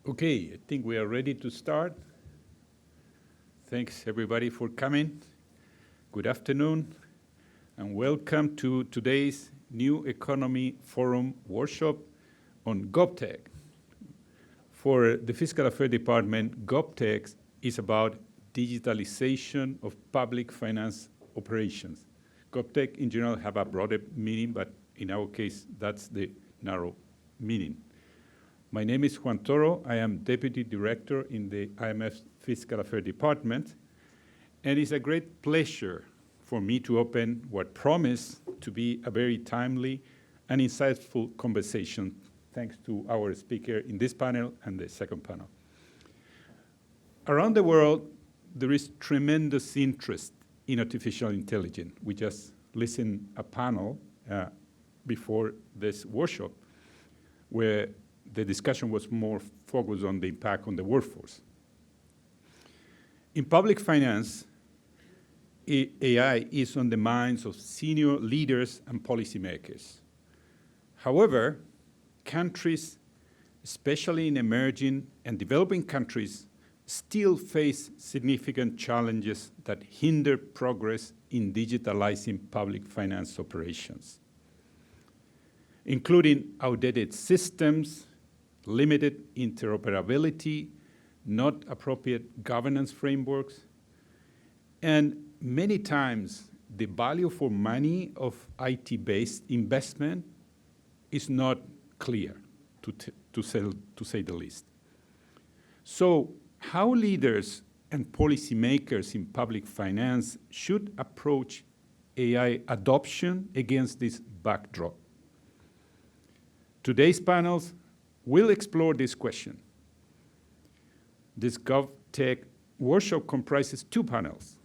Okay, I think we are ready to start. Thanks everybody for coming. Good afternoon and welcome to today's New Economy Forum workshop on GovTech. For the Fiscal Affairs Department, GovTech is about digitalization of public finance operations. GovTech in general have a broader meaning, but in our case, that's the narrow meaning. My name is Juan Toro. I am Deputy Director in the IMF Fiscal Affairs Department, and it's a great pleasure for me to open what promised to be a very timely and insightful conversation, thanks to our speaker in this panel and the second panel. Around the world, there is tremendous interest in artificial intelligence. We just listened a panel before this workshop where the discussion was more focused on the impact on the workforce. In public finance, AI is on the minds of senior leaders and policymakers. However, countries, especially in emerging and developing countries, still face significant challenges that hinder progress in digitalizing public finance operations, including outdated systems, limited interoperability, not appropriate governance frameworks, and many times the value for money of IT-based investment is not clear, to say the least. So how leaders and policymakers in public finance should approach AI adoption against this backdrop? Today's panels will explore this question. This GovTech workshop comprises two panels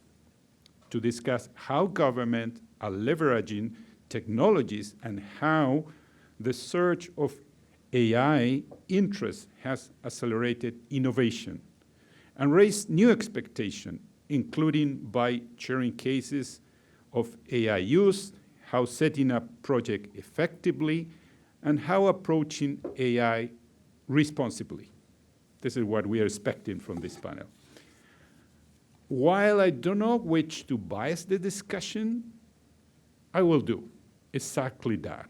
to discuss how governments are leveraging technologies and how the surge of AI interest has accelerated innovation and raised new expectations, including by sharing cases of AI use, how setting up projects effectively, and how approaching AI responsibly. This is what we are expecting from this panel. While I don't know which to bias the discussion, I will do exactly that.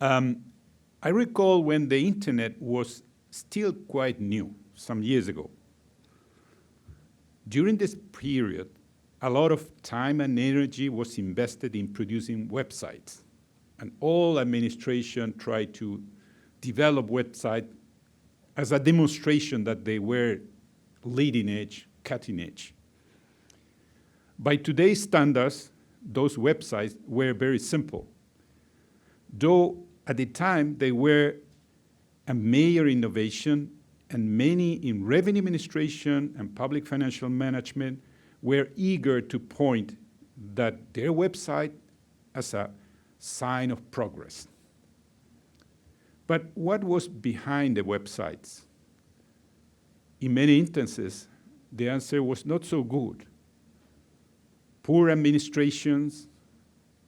I recall when the internet was still quite new, some years ago. During this period, a lot of time and energy was invested in producing websites. And all administration tried to develop websites as a demonstration that they were leading edge, cutting edge. By today's standards, those websites were very simple. Though at the time they were a major innovation, and many in revenue administration and public financial management were eager to point that their website as a sign of progress. But what was behind the websites? In many instances, the answer was not so good. Poor administrations,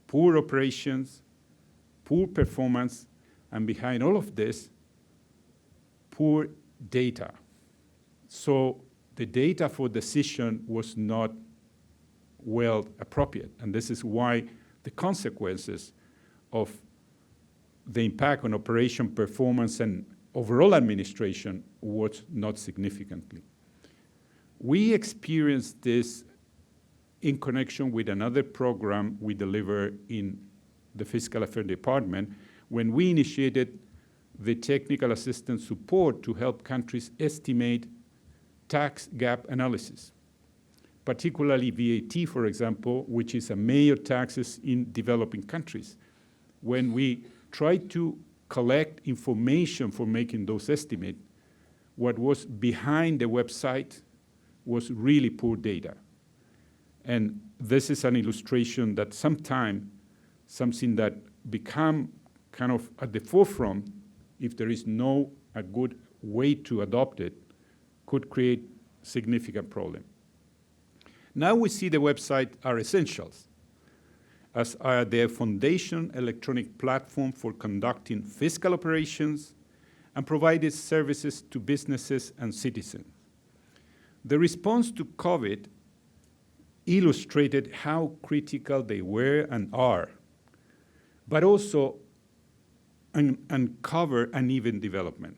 poor operations, poor performance, and behind all of this, poor data. So the data for decision was not well appropriate, and this is why the consequences of the impact on operation performance and overall administration was not significantly. We experienced this in connection with another program we deliver in the Fiscal Affairs Department when we initiated the technical assistance support to help countries estimate tax gap analysis, particularly VAT, for example, which is a major taxes in developing countries. When we tried to collect information for making those estimates, what was behind the website was really poor data. And this is an illustration that sometimes something that become kind of at the forefront, if there is no a good way to adopt it, could create significant problem. Now we see the website are essentials, as are their foundation electronic platform for conducting fiscal operations and provided services to businesses and citizens. The response to COVID illustrated how critical they were and are, but also uncover uneven development.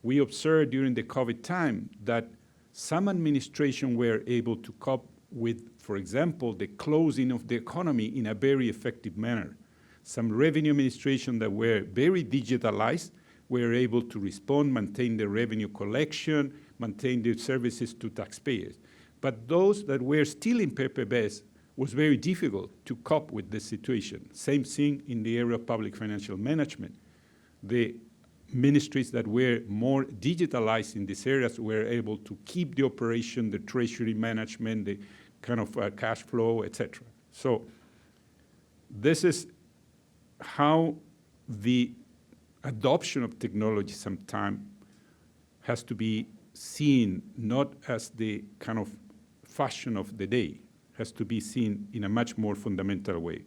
We observed during the COVID time that some administrations were able to cope with, for example, the closing of the economy in a very effective manner. Some revenue administrations that were very digitalized were able to respond, maintain the revenue collection, maintain the services to taxpayers. But those that were still in paper-based was very difficult to cope with the situation. Same thing in the area of public financial management. The ministries that were more digitalized in these areas were able to keep the operation, the treasury management, the kind of cash flow, etc. So this is how the adoption of technology sometimes has to be seen not as the kind of fashion of the day, has to be seen in a much more fundamental way.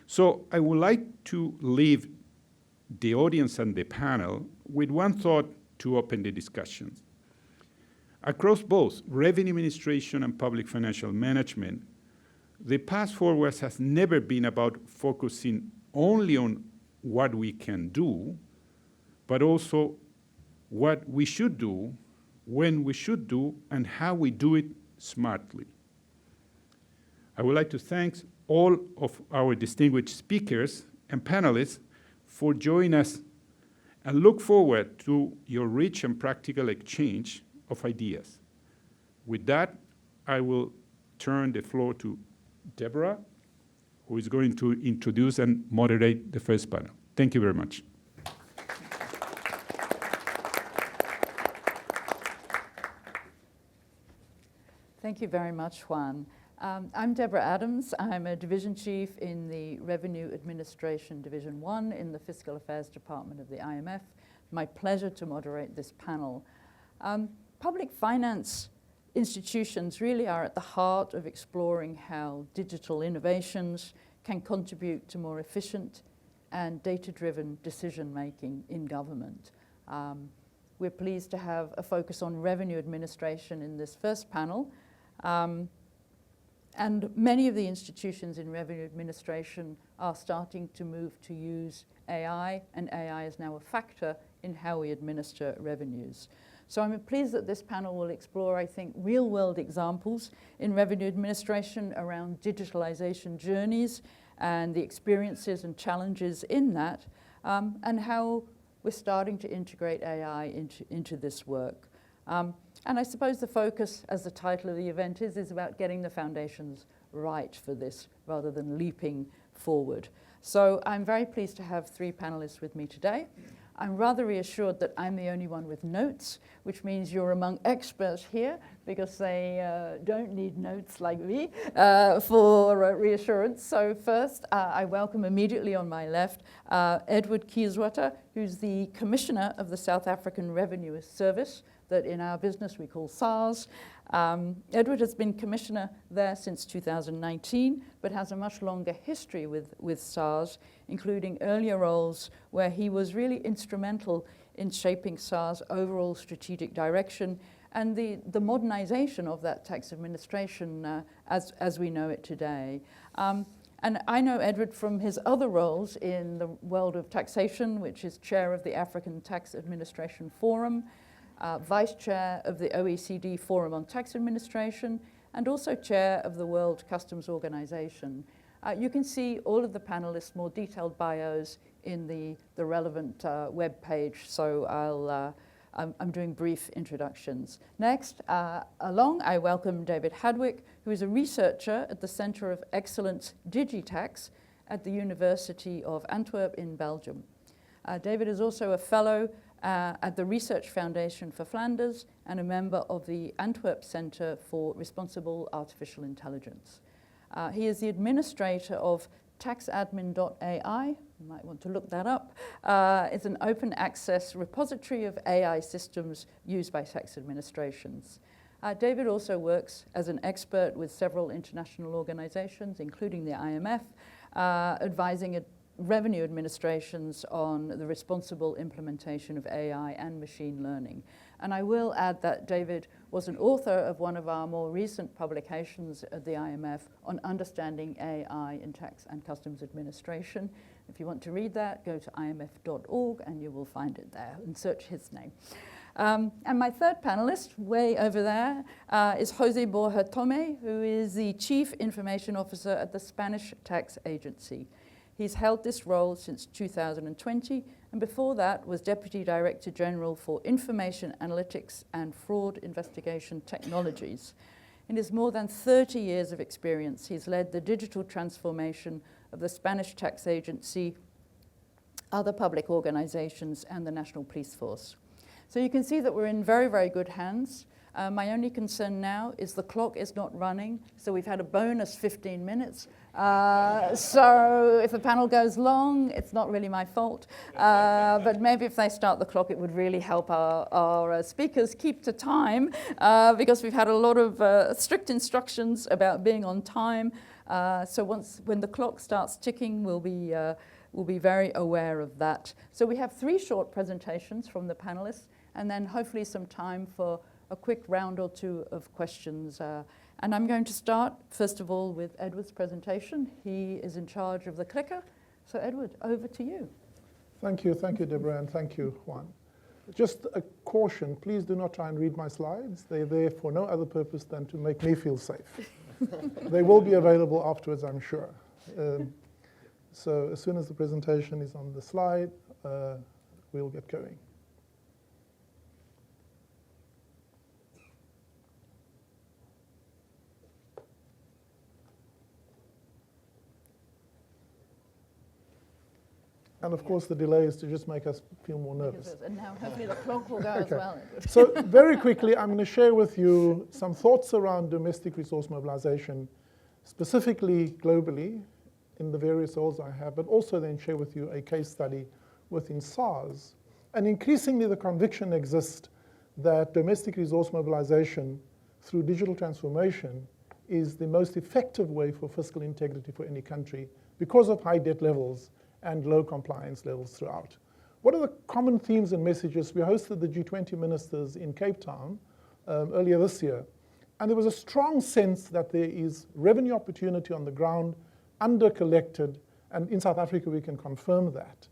So I would like to leave the audience and the panel with one thought to open the discussions. Across both revenue administration and public financial management, the path forward has never been about focusing only on what we can do, but also what we should do, when we should do, and how we do it smartly. I would like to thank all of our distinguished speakers and panelists for joining us and look forward to your rich and practical exchange of ideas. With that, I will turn the floor to Deborah, who is going to introduce and moderate the first panel. Thank you very much. Thank you very much, Juan. I'm Deborah Adams. I'm a division chief in the Revenue Administration Division 1 in the Fiscal Affairs Department of the IMF. My pleasure to moderate this panel. Public finance institutions really are at the heart of exploring how digital innovations can contribute to more efficient and data-driven decision-making in government. We're pleased to have a focus on revenue administration in this first panel. And many of the institutions in revenue administration are starting to move to use AI, and AI is now a factor in how we administer revenues. So I'm pleased that this panel will explore, I think, real-world examples in revenue administration around digitalization journeys and the experiences and challenges in that, and how we're starting to integrate AI into this work. And I suppose the focus, as the title of the event is about getting the foundations right for this rather than leaping forward. So I'm very pleased to have three panelists with me today. I'm rather reassured that I'm the only one with notes, which means you're among experts here because they don't need notes like me for reassurance. So first, I welcome immediately on my left Edward Kieswetter, who's the Commissioner of the South African Revenue Service, that in our business we call SARS. Edward has been commissioner there since 2019, but has a much longer history with SARS, including earlier roles where he was really instrumental in shaping SARS' overall strategic direction and the modernization of that tax administration as we know it today. And I know Edward from his other roles in the world of taxation, which is chair of the African Tax Administration Forum, Vice Chair of the OECD Forum on Tax Administration, and also Chair of the World Customs Organization. You can see all of the panelists' more detailed bios in the relevant web page, so I'm doing brief introductions. Next, along, I welcome David Hadwick, who is a researcher at the Center of Excellence Digitax at the University of Antwerp in Belgium. David is also a fellow at the Research Foundation for Flanders and a member of the Antwerp Center for Responsible Artificial Intelligence. He is the administrator of taxadmin.ai. You might want to look that up. It's an open access repository of AI systems used by tax administrations. David also works as an expert with several international organizations, including the IMF, advising revenue administrations on the responsible implementation of AI and machine learning. And I will add that David was an author of one of our more recent publications at the IMF on understanding AI in tax and customs administration. If you want to read that, go to imf.org and you will find it there and search his name. And my third panelist, way over there, is Jose Borja Tome, who is the Chief Information Officer at the Spanish Tax Agency. He's held this role since 2020, and before that was Deputy Director General for Information Analytics and Fraud Investigation Technologies. In his more than 30 years of experience, he's led the digital transformation of the Spanish Tax Agency, other public organizations, and the National Police Force. So you can see that we're in very, very good hands. My only concern now is the clock is not running, so we've had a bonus 15 minutes. So if the panel goes long, it's not really my fault. But maybe if they start the clock, it would really help our speakers keep to time, because we've had a lot of strict instructions about being on time. So when the clock starts ticking, we'll be very aware of that. So we have 3 short presentations from the panelists, and then hopefully some time for a quick round or 2 of questions. And I'm going to start, first of all, with Edward's presentation. He is in charge of the clicker. So Edward, over to you. Thank you, Deborah, and thank you, Juan. Just a caution, please do not try and read my slides. They're there for no other purpose than to make me feel safe. They will be available afterwards, I'm sure. So as soon as the presentation is on the slide, we'll get going. And of course, the delay is to just make us feel more nervous. And now hopefully the clock will go as well. So very quickly, I'm going to share with you some thoughts around domestic resource mobilization, specifically globally, in the various roles I have, but also then share with you a case study within SARS. And increasingly, the conviction exists that domestic resource mobilization through digital transformation is the most effective way for fiscal integrity for any country because of high debt levels and low compliance levels throughout. What are the common themes and messages? We hosted the G20 ministers in Cape Town earlier this year, and there was a strong sense that there is revenue opportunity on the ground, under-collected, and in South Africa we can confirm that.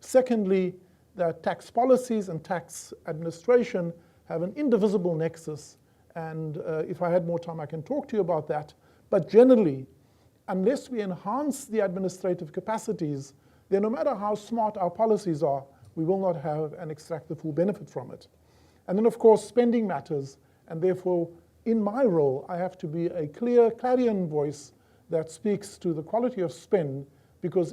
Secondly, that tax policies and tax administration have an indivisible nexus, and if I had more time I can talk to you about that. But generally, unless we enhance the administrative capacities, then no matter how smart our policies are, we will not have and extract the full benefit from it. And then, of course, spending matters, and therefore, in my role, I have to be a clear clarion voice that speaks to the quality of spend, because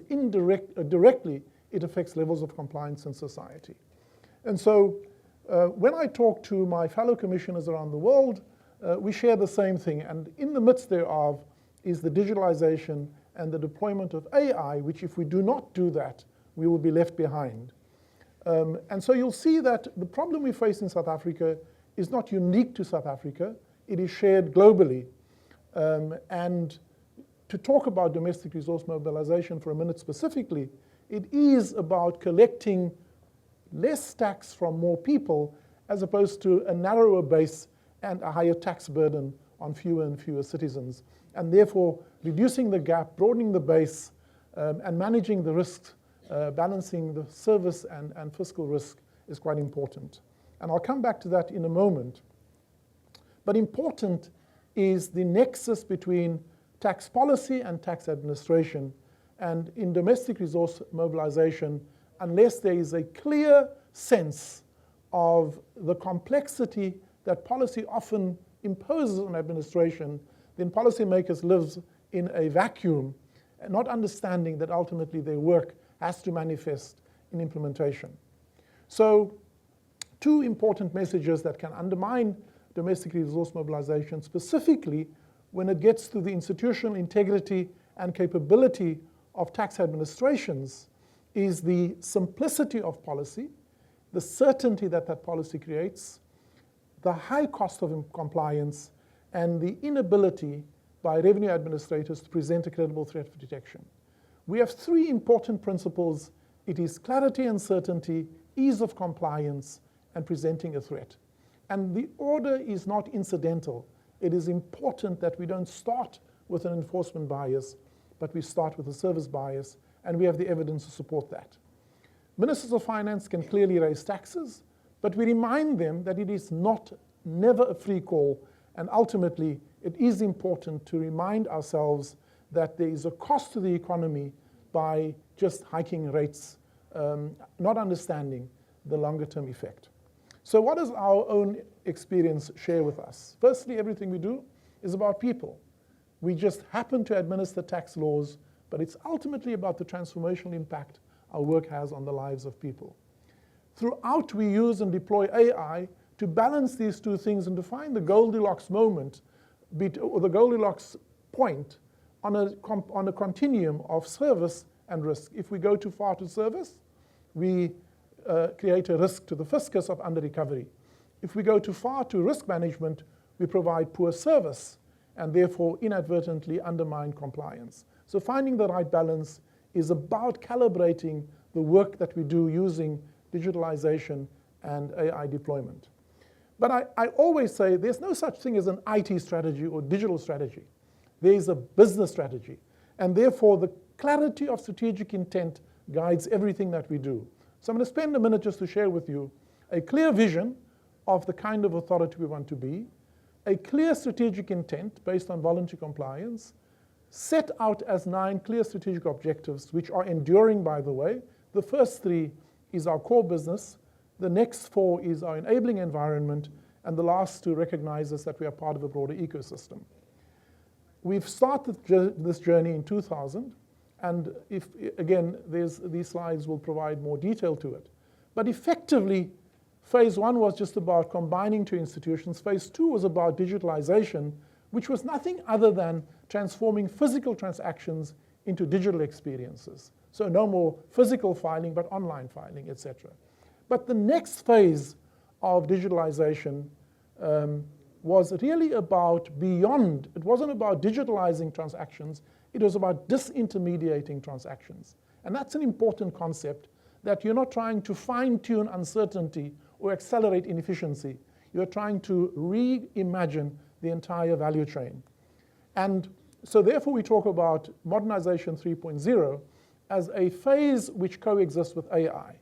directly, it affects levels of compliance in society. And so, when I talk to my fellow commissioners around the world, we share the same thing, and in the midst thereof is the digitalization and the deployment of AI, which if we do not do that, we will be left behind. And so you'll see that the problem we face in South Africa is not unique to South Africa. It is shared globally. And to talk about domestic resource mobilization for a minute specifically, it is about collecting less tax from more people as opposed to a narrower base and a higher tax burden on fewer and fewer citizens. And therefore, reducing the gap, broadening the base, and managing the risks, balancing the service and fiscal risk is quite important. And I'll come back to that in a moment. But important is the nexus between tax policy and tax administration. And in domestic resource mobilization, unless there is a clear sense of the complexity that policy often imposes on administration, then policymakers live in a vacuum, not understanding that ultimately their work has to manifest in implementation. So 2 important messages that can undermine domestic resource mobilization, specifically when it gets to the institutional integrity and capability of tax administrations, is the simplicity of policy, the certainty that that policy creates, the high cost of compliance, and the inability by revenue administrators to present a credible threat for detection. we have three important principles. It is clarity and certainty, ease of compliance, and presenting a threat. And the order is not incidental. It is important that we don't start with an enforcement bias, but we start with a service bias, and we have the evidence to support that. Ministers of Finance can clearly raise taxes, but we remind them that it is never a free call, and ultimately it is important to remind ourselves that there is a cost to the economy by just hiking rates, not understanding the longer term effect. So what does our own experience share with us? Firstly, everything we do is about people. We just happen to administer tax laws, but it's ultimately about the transformational impact our work has on the lives of people. Throughout, we use and deploy AI to balance these two things and to find the Goldilocks moment, or the Goldilocks point on a continuum of service and risk. If we go too far to service, we create a risk to the fiscus of under-recovery. If we go too far to risk management, we provide poor service and therefore inadvertently undermine compliance. So finding the right balance is about calibrating the work that we do using digitalization and AI deployment. But I always say there's no such thing as an IT strategy or digital strategy. There is a business strategy. And therefore, the clarity of strategic intent guides everything that we do. So I'm going to spend a minute just to share with you a clear vision of the kind of authority we want to be, a clear strategic intent based on voluntary compliance, set out as 9 clear strategic objectives, which are enduring, by the way. The first 3 is our core business. The next 4 is our enabling environment. And the last 2 recognizes that we are part of a broader ecosystem. We've started this journey in 2000. And again, these slides will provide more detail to it. But effectively, phase 1 was just about combining 2 institutions. Phase 2 was about digitalization, which was nothing other than transforming physical transactions into digital experiences. So no more physical filing, but online filing, etc. But the next phase of digitalization was really about beyond. It wasn't about digitalizing transactions. It was about disintermediating transactions. And that's an important concept, that you're not trying to fine-tune uncertainty or accelerate inefficiency. You're trying to reimagine the entire value chain. And so therefore we talk about modernization 3.0 as a phase which coexists with AI.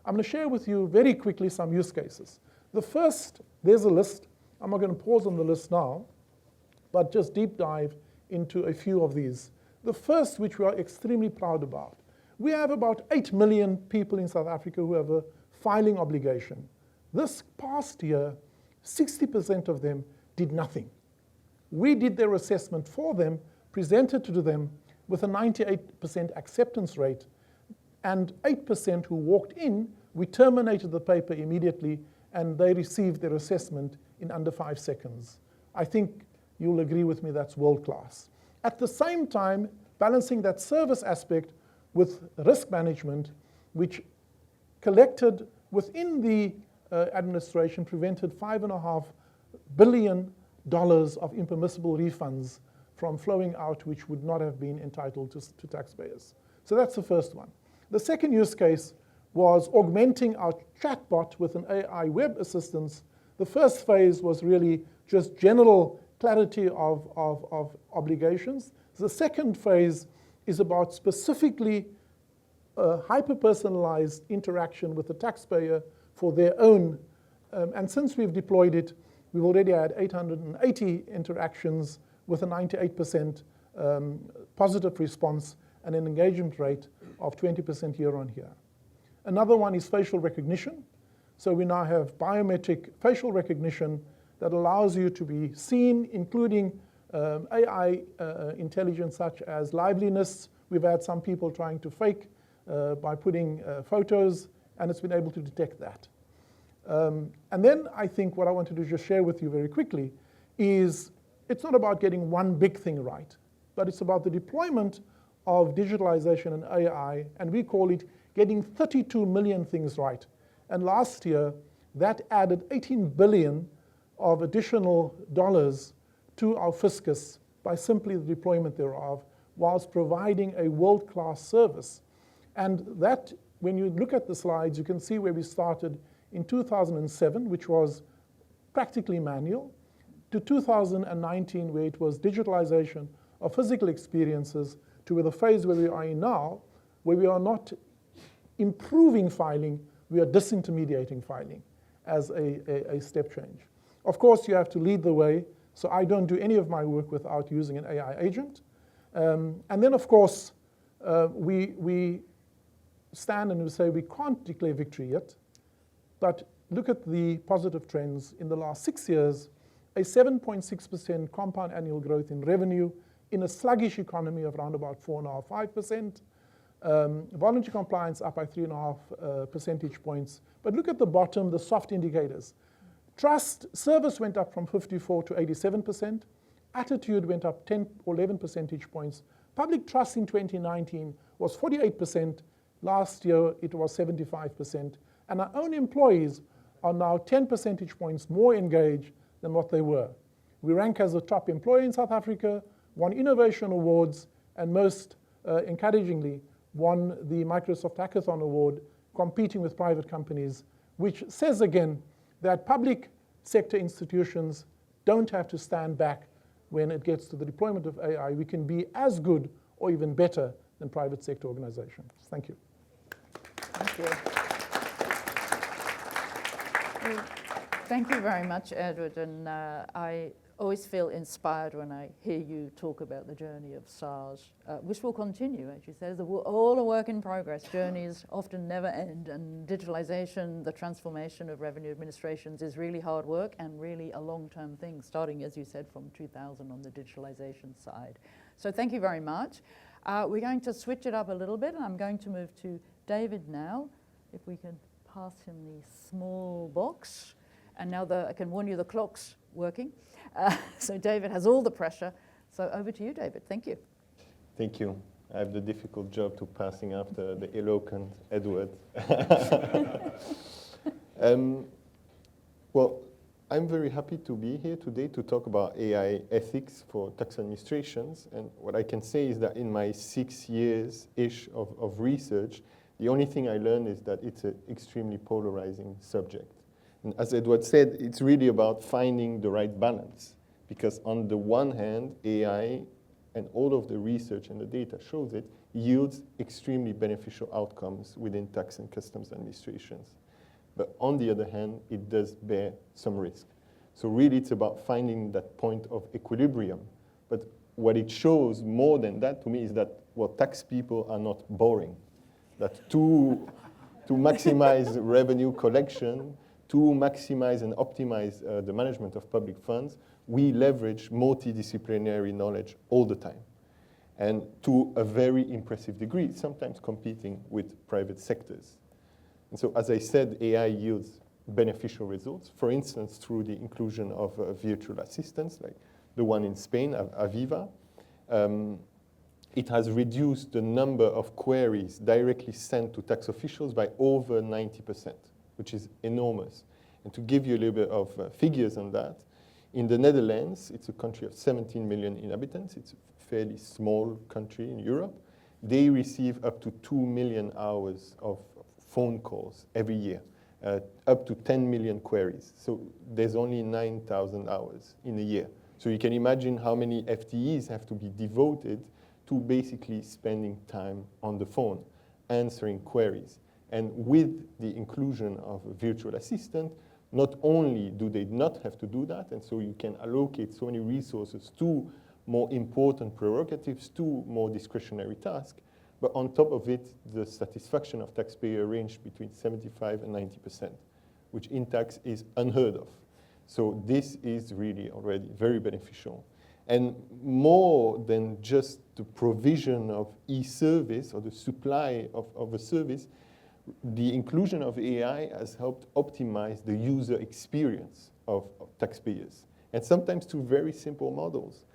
I'm going to share with you very quickly some use cases. The first, there's a list. I'm not going to pause on the list now, but just deep dive into a few of these. The first, which we are extremely proud about. We have about 8 million people in South Africa who have a filing obligation. This past year, 60% of them did nothing. We did their assessment for them, presented to them with a 98% acceptance rate, and 8% who walked in, we terminated the paper immediately, and they received their assessment in under 5 seconds. I think you'll agree with me that's world class. At the same time, balancing that service aspect with risk management, which collected within the administration, prevented $5.5 billion of impermissible refunds from flowing out, which would not have been entitled to taxpayers. So that's the first one. The second use case was augmenting our chatbot with an AI web assistance. The first phase was really just general clarity of obligations. The second phase is about specifically hyper-personalized interaction with the taxpayer for their own. And since we've deployed it, we've already had 880 interactions with a 98% positive response and an engagement rate of 20% year on year. Another one is facial recognition. So we now have biometric facial recognition that allows you to be seen, including AI intelligence such as liveliness. We've had some people trying to fake by putting photos, and it's been able to detect that. And then I think what I wanted to just share with you very quickly is it's not about getting one big thing right, but it's about the deployment of digitalization and AI, and we call it getting 32 million things right. And last year, that added 18 billion of additional dollars to our fiscus by simply the deployment thereof, whilst providing a world-class service. And that, when you look at the slides, you can see where we started in 2007, which was practically manual, to 2019, where it was digitalization of physical experiences, to where the phase where we are in now, where we are not improving filing, we are disintermediating filing as a step change. Of course, you have to lead the way, so I don't do any of my work without using an AI agent. And then, of course, we stand and we say we can't declare victory yet, but look at the positive trends in the last 6 years, a 7.6% compound annual growth in revenue in a sluggish economy of around about 4.5%, 5%. Voluntary compliance up by 3.5 percentage points. But look at the bottom, the soft indicators. Trust service went up from 54 to 87%. Attitude went up 10 or 11 percentage points. Public trust in 2019 was 48%. Last year, it was 75%. And our own employees are now 10 percentage points more engaged than what they were. We rank as a top employer in South Africa, won innovation awards, and most encouragingly, won the Microsoft Hackathon Award, competing with private companies, which says again that public sector institutions don't have to stand back when it gets to the deployment of AI. We can be as good or even better than private sector organizations. Thank you. Thank you. Well, thank you very much, Edward. And I always feel inspired when I hear you talk about the journey of SARS, which will continue, as you said. All a work in progress. Journeys often never end, and digitalization, the transformation of revenue administrations is really hard work and really a long-term thing, starting, as you said, from 2000 on the digitalization side. So thank you very much. We're going to switch it up a little bit, and I'm going to move to David now, if we can pass him the small box. And now I can warn you, the clock's working. So David has all the pressure. So over to you, David. Thank you. Thank you. I have the difficult job to passing after the eloquent Edward. Well, I'm very happy to be here today to talk about AI ethics for tax administrations. And what I can say is that in my 6 years-ish of research, the only thing I learned is that it's an extremely polarizing subject. And as Edward said, it's really about finding the right balance. Because on the one hand, AI and all of the research and the data shows it, yields extremely beneficial outcomes within tax and customs administrations. But on the other hand, it does bear some risk. So really, it's about finding that point of equilibrium. But what it shows more than that to me is that, well, tax people are not boring. That to maximize revenue collection, to maximize and optimize the management of public funds, we leverage multidisciplinary knowledge all the time. And to a very impressive degree, sometimes competing with private sectors. And so, as I said, AI yields beneficial results, for instance, through the inclusion of virtual assistants, like the one in Spain, Aviva. It has reduced the number of queries directly sent to tax officials by over 90%, which is enormous. And to give you a little bit of figures on that, in the Netherlands, it's a country of 17 million inhabitants. It's a fairly small country in Europe. They receive up to 2 million hours of phone calls every year, up to 10 million queries. So there's only 9,000 hours in a year. So you can imagine how many FTEs have to be devoted to basically spending time on the phone, answering queries. And with the inclusion of a virtual assistant, not only do they not have to do that, and so you can allocate so many resources to more important prerogatives, to more discretionary tasks, but on top of it, the satisfaction of taxpayer range between 75 and 90%, which in tax is unheard of. So this is really already very beneficial. And more than just the provision of e-service or the supply of a service, the inclusion of AI has helped optimize the user experience of taxpayers. And sometimes through very simple models.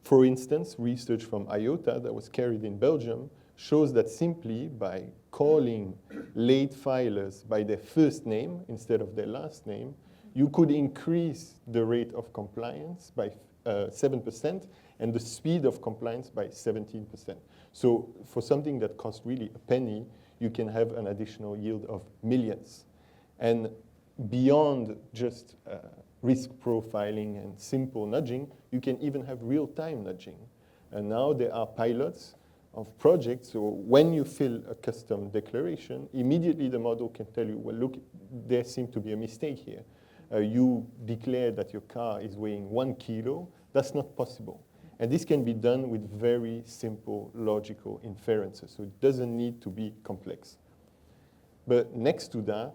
For instance, research from IOTA that was carried in Belgium shows that simply by calling late filers by their first name instead of their last name, you could increase the rate of compliance by 7% and the speed of compliance by 17%. So for something that costs really a penny, you can have an additional yield of millions. And beyond just risk profiling and simple nudging, you can even have real-time nudging. And now there are pilots of projects, so when you fill a custom declaration, immediately the model can tell you, well, look, there seems to be a mistake here. You declare that your car is weighing 1 kilo. That's not possible. And this can be done with very simple logical inferences, so it doesn't need to be complex. But next to that,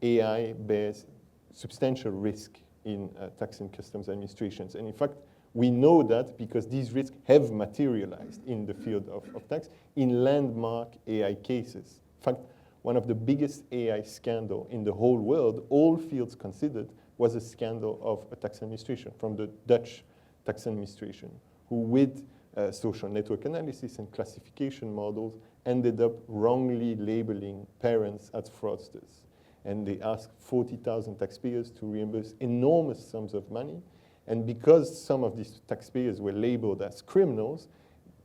AI bears substantial risk in tax and customs administrations. And in fact, we know that because these risks have materialized in the field of tax in landmark AI cases. In fact, one of the biggest AI scandals in the whole world, all fields considered, was a scandal of a tax administration from the Dutch tax administration, who with social network analysis and classification models ended up wrongly labeling parents as fraudsters. And they asked 40,000 taxpayers to reimburse enormous sums of money. And because some of these taxpayers were labeled as criminals,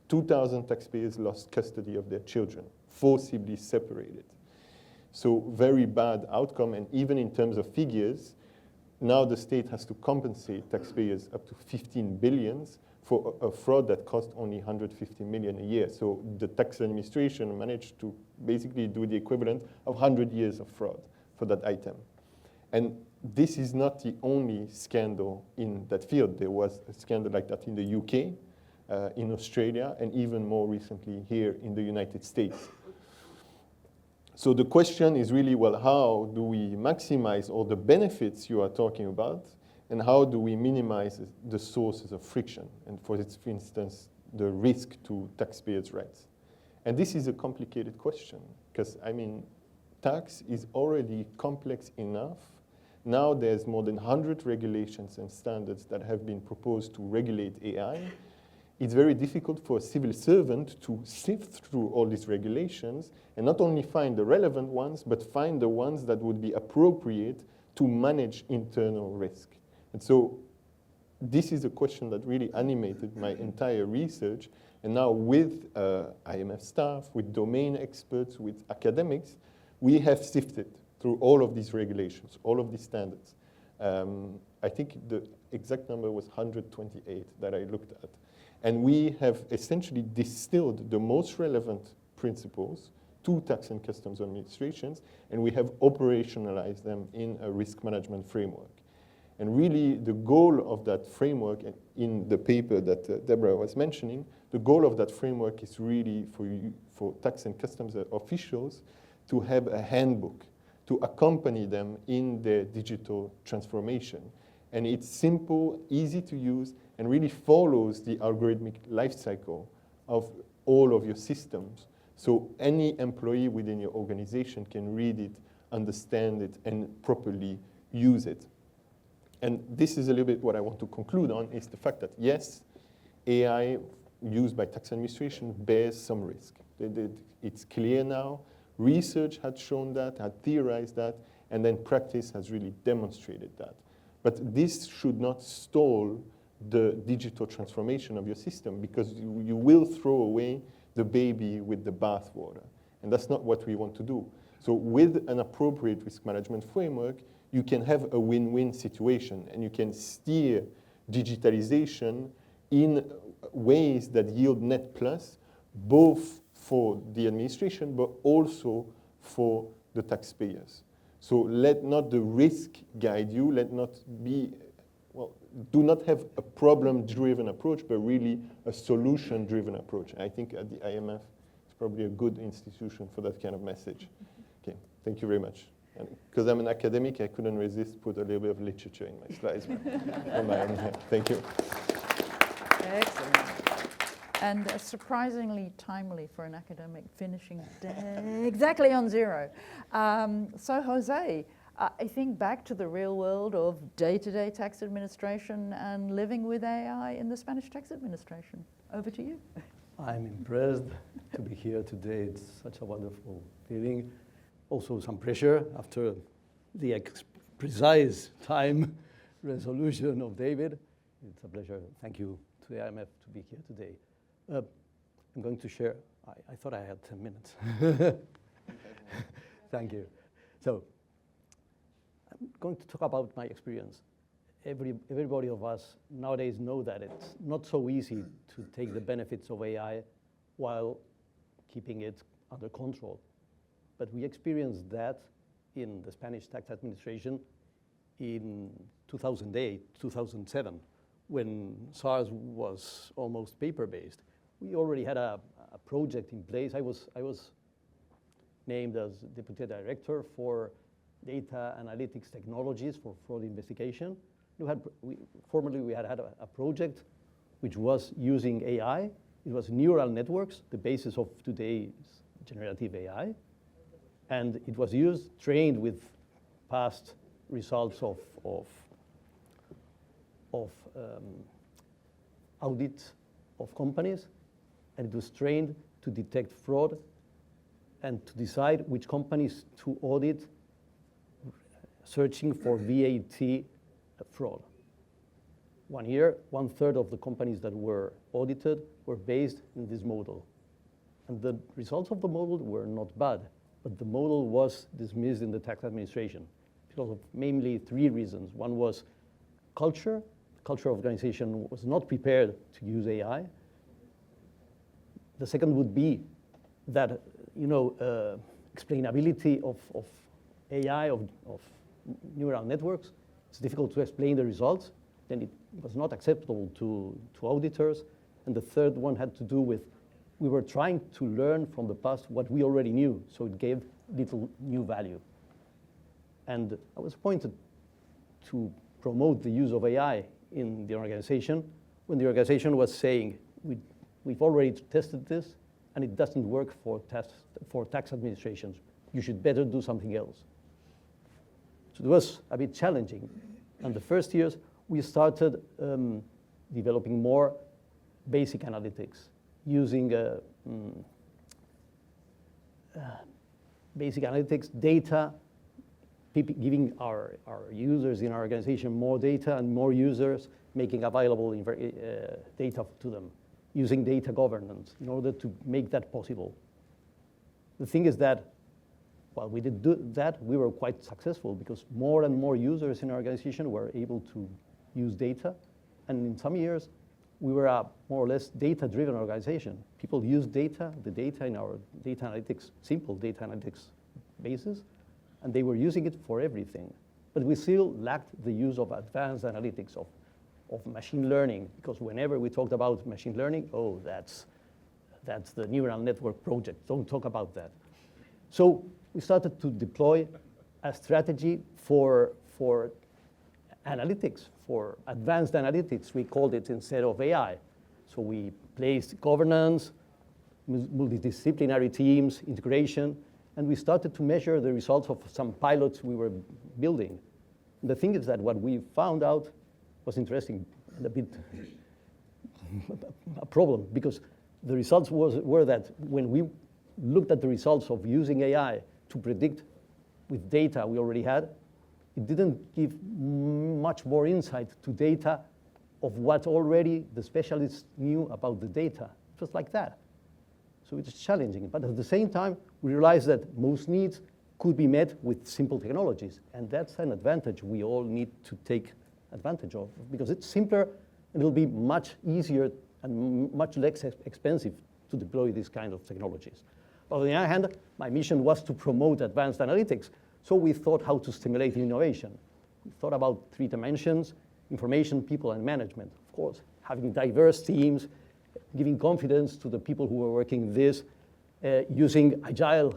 2,000 taxpayers lost custody of their children, forcibly separated. So very bad outcome, and even in terms of figures, now the state has to compensate taxpayers up to 15 billion for a fraud that cost only 150 million a year. So the tax administration managed to basically do the equivalent of 100 years of fraud for that item. And this is not the only scandal in that field. There was a scandal like that in the UK, in Australia, and even more recently here in the United States. So the question is really, well, how do we maximize all the benefits you are talking about, and how do we minimize the sources of friction, and for instance, the risk to taxpayers' rights? And this is a complicated question, because, I mean, tax is already complex enough. Now there's more than 100 regulations and standards that have been proposed to regulate AI. It's very difficult for a civil servant to sift through all these regulations and not only find the relevant ones, but find the ones that would be appropriate to manage internal risk. And so this is a question that really animated my entire research. And now with IMF staff, with domain experts, with academics, we have sifted through all of these regulations, all of these standards. I think the exact number was 128 that I looked at. And we have essentially distilled the most relevant principles to tax and customs administrations, and we have operationalized them in a risk management framework. And really, the goal of that framework, in the paper that Deborah was mentioning, the goal of that framework is really for tax and customs officials to have a handbook to accompany them in their digital transformation. And it's simple, easy to use, and really follows the algorithmic life cycle of all of your systems. So any employee within your organization can read it, understand it, and properly use it. And this is a little bit what I want to conclude on, is the fact that, yes, AI used by tax administration bears some risk. It's clear now. Research had shown that, had theorized that, and then practice has really demonstrated that. But this should not stall the digital transformation of your system, because you will throw away the baby with the bathwater. And that's not what we want to do. So with an appropriate risk management framework, you can have a win-win situation, and you can steer digitalization in ways that yield net plus, both for the administration, but also for the taxpayers. So let not the risk guide you, let not be, well, do not have a problem-driven approach, but really a solution-driven approach. And I think at the IMF, it's probably a good institution for that kind of message. Okay, thank you very much. And because I'm an academic, I couldn't resist put a little bit of literature in my slides. Thank you. Excellent. And surprisingly timely for an academic, finishing exactly on zero. So Jose, I think back to the real world of day-to-day tax administration and living with AI in the Spanish tax administration. Over to you. I'm impressed to be here today. It's such a wonderful feeling. Also some pressure after the precise time resolution of David. It's a pleasure. Thank you to the IMF to be here today. I'm going to share, I thought I had 10 minutes. Thank you. So I'm going to talk about my experience. Everybody of us nowadays know that it's not so easy to take the benefits of AI while keeping it under control. But we experienced that in the Spanish tax administration in 2008, 2007, when SARS was almost paper-based. We already had a project in place. I was named as Deputy Director for Data Analytics Technologies for Fraud Investigation. Formerly we had a project which was using AI. It was neural networks, the basis of today's generative AI. And it was trained with past results of audit of companies, and it was trained to detect fraud and to decide which companies to audit, searching for VAT fraud. 1 year, 1/3 of the companies that were audited were based in this model. And the results of the model were not bad, but the model was dismissed in the tax administration because of mainly 3 reasons. One was culture. The culture of organization was not prepared to use AI. The second would be that, explainability of AI, of neural networks. It's difficult to explain the results. Then it was not acceptable to auditors. And the third one had to do with we were trying to learn from the past what we already knew, so it gave little new value. And I was appointed to promote the use of AI in the organization when the organization was saying, we've already tested this and it doesn't work for tax administrations. You should better do something else. So it was a bit challenging. And the first years, we started developing more basic analytics, using basic analytics data, giving our users in our organization more data and more users, making available data to them, using data governance in order to make that possible. The thing is that while we did do that, we were quite successful because more and more users in our organization were able to use data. And in some years, we were a more or less data-driven organization. People use the data in our data analytics, simple data analytics basis, and they were using it for everything. But we still lacked the use of advanced analytics, of machine learning, because whenever we talked about machine learning, oh, that's the neural network project. Don't talk about that. So we started to deploy a strategy for analytics, for advanced analytics. We called it instead of AI. So we placed governance, multidisciplinary teams, integration, and we started to measure the results of some pilots we were building. And the thing is that what we found out was interesting and a bit a problem, because the results were that when we looked at the results of using AI to predict with data we already had, it didn't give much more insight to data of what already the specialists knew about the data. Just like that. So it's challenging. But at the same time, we realized that most needs could be met with simple technologies. And that's an advantage we all need to take advantage of, because it's simpler and it'll be much easier and much less expensive to deploy these kind of technologies. But on the other hand, my mission was to promote advanced analytics. So we thought how to stimulate innovation. We thought about 3 dimensions: information, people, and management. Of course, having diverse teams, giving confidence to the people who were working this, using agile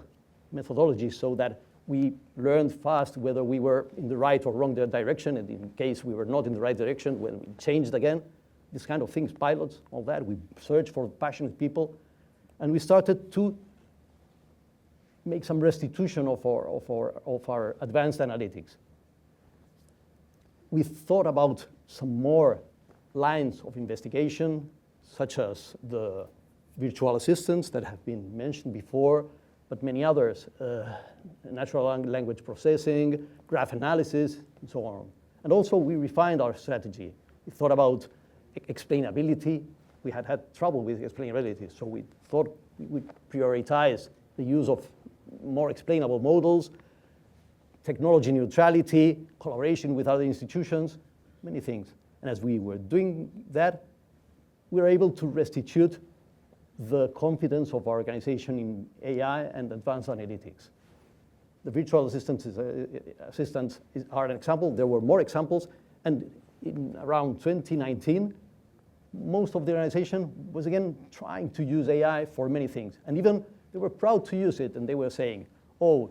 methodologies so that we learned fast whether we were in the right or wrong direction, and in case we were not in the right direction, when we changed again. This kind of things, pilots, all that. We searched for passionate people, and we started to make some restitution of our advanced analytics. We thought about some more lines of investigation, such as the virtual assistants that have been mentioned before, but many others, natural language processing, graph analysis, and so on. And also we refined our strategy. We thought about explainability. We had trouble with explainability, so we thought we would prioritize the use of more explainable models, technology neutrality, collaboration with other institutions, many things. And as we were doing that, we were able to restitute the confidence of our organization in AI and advanced analytics. The virtual assistants are an example. There were more examples. And in around 2019, most of the organization was again trying to use AI for many things. And even they were proud to use it. And they were saying, oh,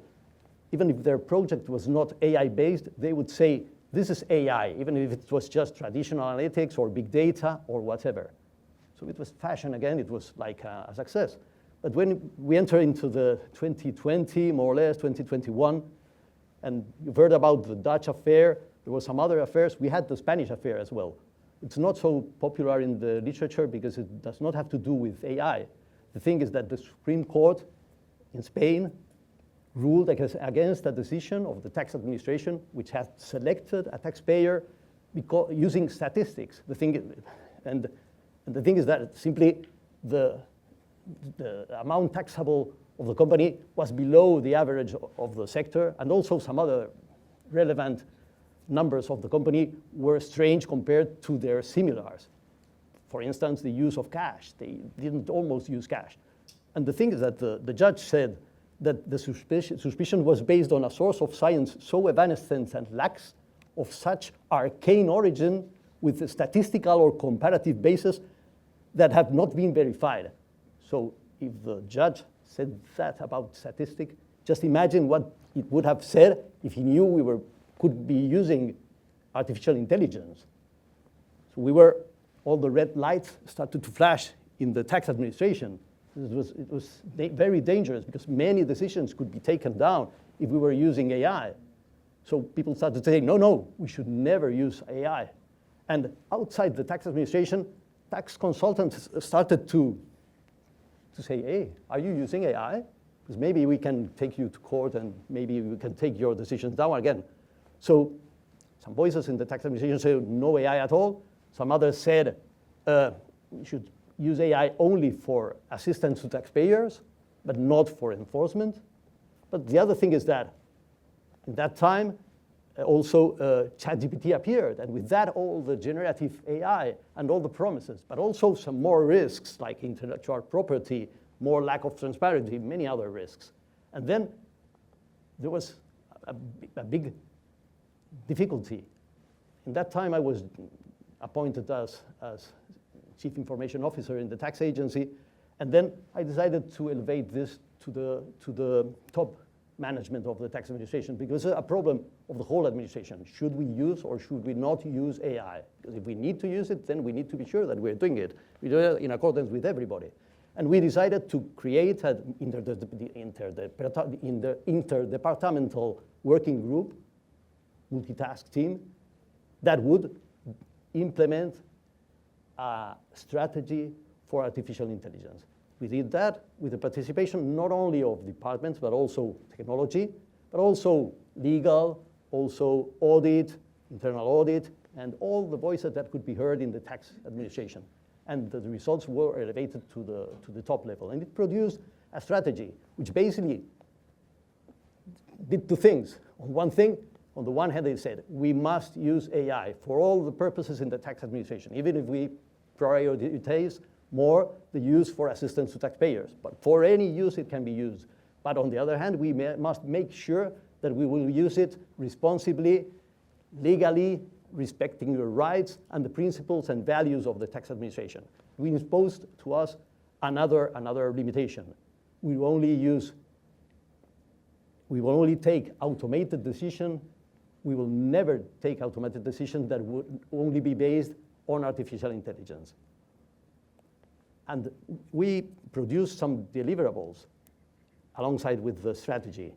even if their project was not AI-based, they would say, this is AI, even if it was just traditional analytics or big data or whatever. So it was fashion again. It was like a success. But when we enter into the 2020, more or less, 2021, and you've heard about the Dutch affair, there were some other affairs. We had the Spanish affair as well. It's not so popular in the literature because it does not have to do with AI. The thing is that the Supreme Court in Spain ruled against a decision of the tax administration, which had selected a taxpayer using statistics. The thing is that simply the amount taxable of the company was below the average of the sector, and also some other relevant numbers of the company were strange compared to their similars. For instance, the use of cash. They didn't almost use cash. And the thing is that the judge said that the suspicion was based on a source of science so evanescent and lax of such arcane origin with a statistical or comparative basis that have not been verified. So if the judge said that about statistics, just imagine what it would have said if he knew could be using artificial intelligence. So all the red lights started to flash in the tax administration. It was very dangerous because many decisions could be taken down if we were using AI. So people started to say, no, we should never use AI. And outside the tax administration, tax consultants started to say, hey, are you using AI? Because maybe we can take you to court and maybe we can take your decisions down again. So some voices in the tax administration said no AI at all. Some others said we should use AI only for assistance to taxpayers, but not for enforcement. But the other thing is that in that time, also ChatGPT appeared, and with that, all the generative AI and all the promises, but also some more risks like intellectual property, more lack of transparency, many other risks. And then there was a big difficulty. In that time, I was appointed as Chief Information Officer in the tax agency, and then I decided to elevate this to the top management of the tax administration because it's a problem of the whole administration. Should we use or should we not use AI? Because if we need to use it, then we need to be sure that we're doing it. We do it in accordance with everybody. And we decided to create an interdepartmental working group, multitask team, that would implement a strategy for artificial intelligence. We did that with the participation not only of departments, but also technology, but also legal, also audit, internal audit, and all the voices that could be heard in the tax administration. And the results were elevated to the top level. And it produced a strategy which basically did two things. On the one hand, they said, we must use AI for all the purposes in the tax administration, even if we prioritize more the use for assistance to taxpayers. But for any use, it can be used. But on the other hand, we must make sure that we will use it responsibly, legally, respecting the rights and the principles and values of the tax administration. We imposed to us another limitation. We will only take automated decisions. We will never take automated decisions that would only be based on artificial intelligence. And we produced some deliverables alongside with the strategy,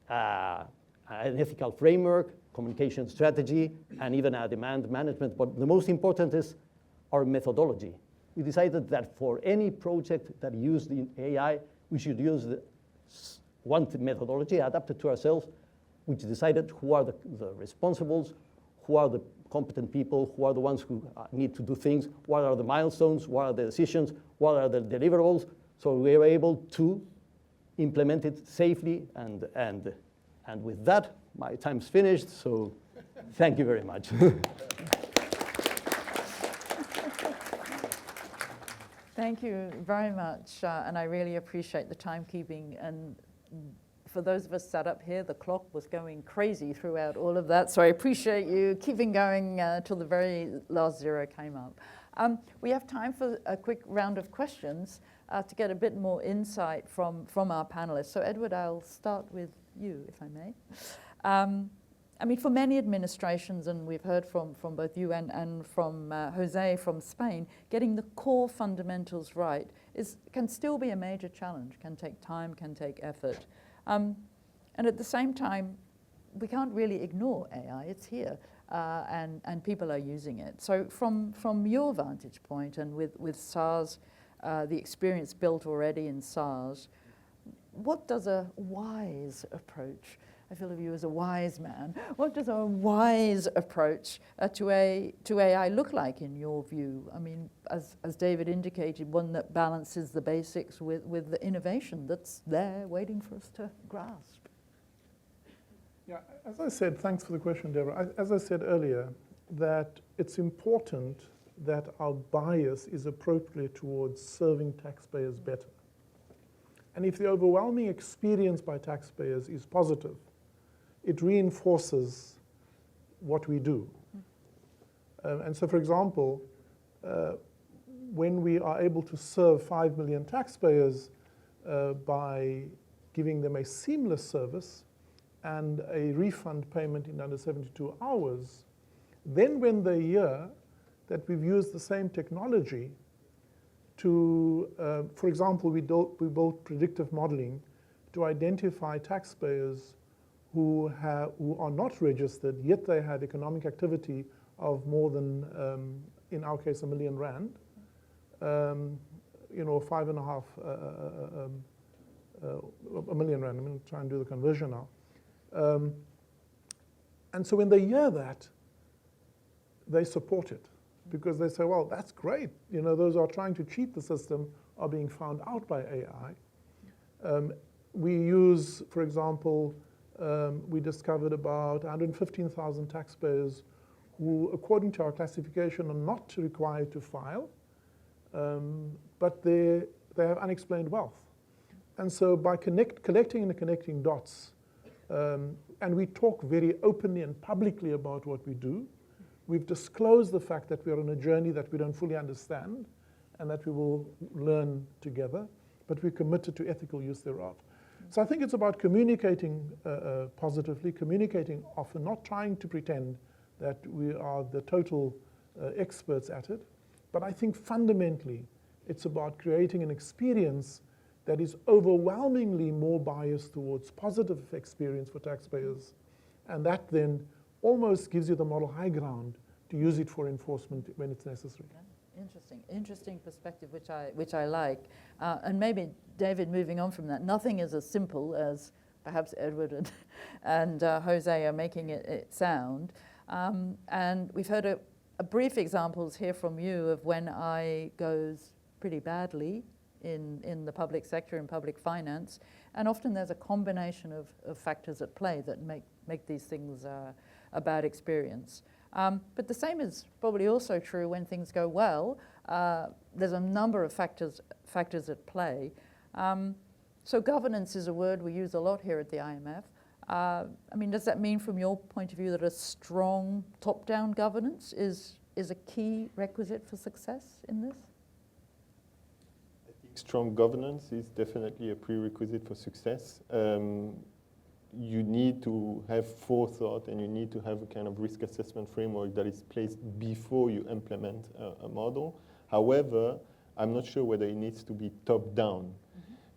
an ethical framework, communication strategy, and even a demand management. But the most important is our methodology. We decided that for any project that used the AI, we should use one methodology adapted to ourselves, which decided who are the responsibles, who are the competent people, who are the ones who need to do things, what are the milestones, what are the decisions, what are the deliverables. So we were able to implement it safely, and with that, my time's finished, so thank you very much. Thank you very much, and I really appreciate the timekeeping. And for those of us sat up here, the clock was going crazy throughout all of that, so I appreciate you keeping going till the very last zero came up. We have time for a quick round of questions to get a bit more insight from our panelists. So Edward, I'll start with you, if I may. I mean, for many administrations, and we've heard from both you and from Jose from Spain, getting the core fundamentals right can still be a major challenge, can take time, can take effort. And at the same time, we can't really ignore AI, it's here, and people are using it. So from your vantage point, and with SARS, the experience built already in SARS, what does a wise approach, I feel of you as a wise man, what does a wise approach to AI look like in your view? I mean, as David indicated, one that balances the basics with the innovation that's there waiting for us to grasp. Yeah, as I said, thanks for the question, Deborah. As I said earlier, that it's important that our bias is appropriate towards serving taxpayers better. And if the overwhelming experience by taxpayers is positive, it reinforces what we do. And so, for example, when we are able to serve 5 million taxpayers by giving them a seamless service and a refund payment in under 72 hours, then when they hear that we've used the same technology to, for example, we built predictive modeling to identify taxpayers who are not registered, yet they had economic activity of more than, in our case, R1 million, 5.5 a million rand. I'm going to try and do the conversion now. And so when they hear that, they support it because they say, well, that's great. You know, those who are trying to cheat the system are being found out by AI. We use, for example, we discovered about 115,000 taxpayers who, according to our classification, are not required to file, but they have unexplained wealth. And so by collecting and connecting dots, and we talk very openly and publicly about what we do, we've disclosed the fact that we are on a journey that we don't fully understand and that we will learn together, but we're committed to ethical use thereof. So I think it's about communicating positively, communicating often, not trying to pretend that we are the total experts at it. But I think fundamentally, it's about creating an experience that is overwhelmingly more biased towards positive experience for taxpayers. And that then almost gives you the moral high ground to use it for enforcement when it's necessary. Yeah, interesting perspective, which I like. And maybe, David, moving on from that, nothing is as simple as perhaps Edward and Jose are making it sound. And we've heard a brief examples here from you of when AI goes pretty badly in the public sector, in public finance. And often there's a combination of factors at play that make these things a bad experience. But the same is probably also true when things go well. There's a number of factors at play. So governance is a word we use a lot here at the IMF. I mean, does that mean from your point of view that a strong top-down governance is a key requisite for success in this? I think strong governance is definitely a prerequisite for success. You need to have forethought and you need to have a kind of risk assessment framework that is placed before you implement a model. However, I'm not sure whether it needs to be top-down.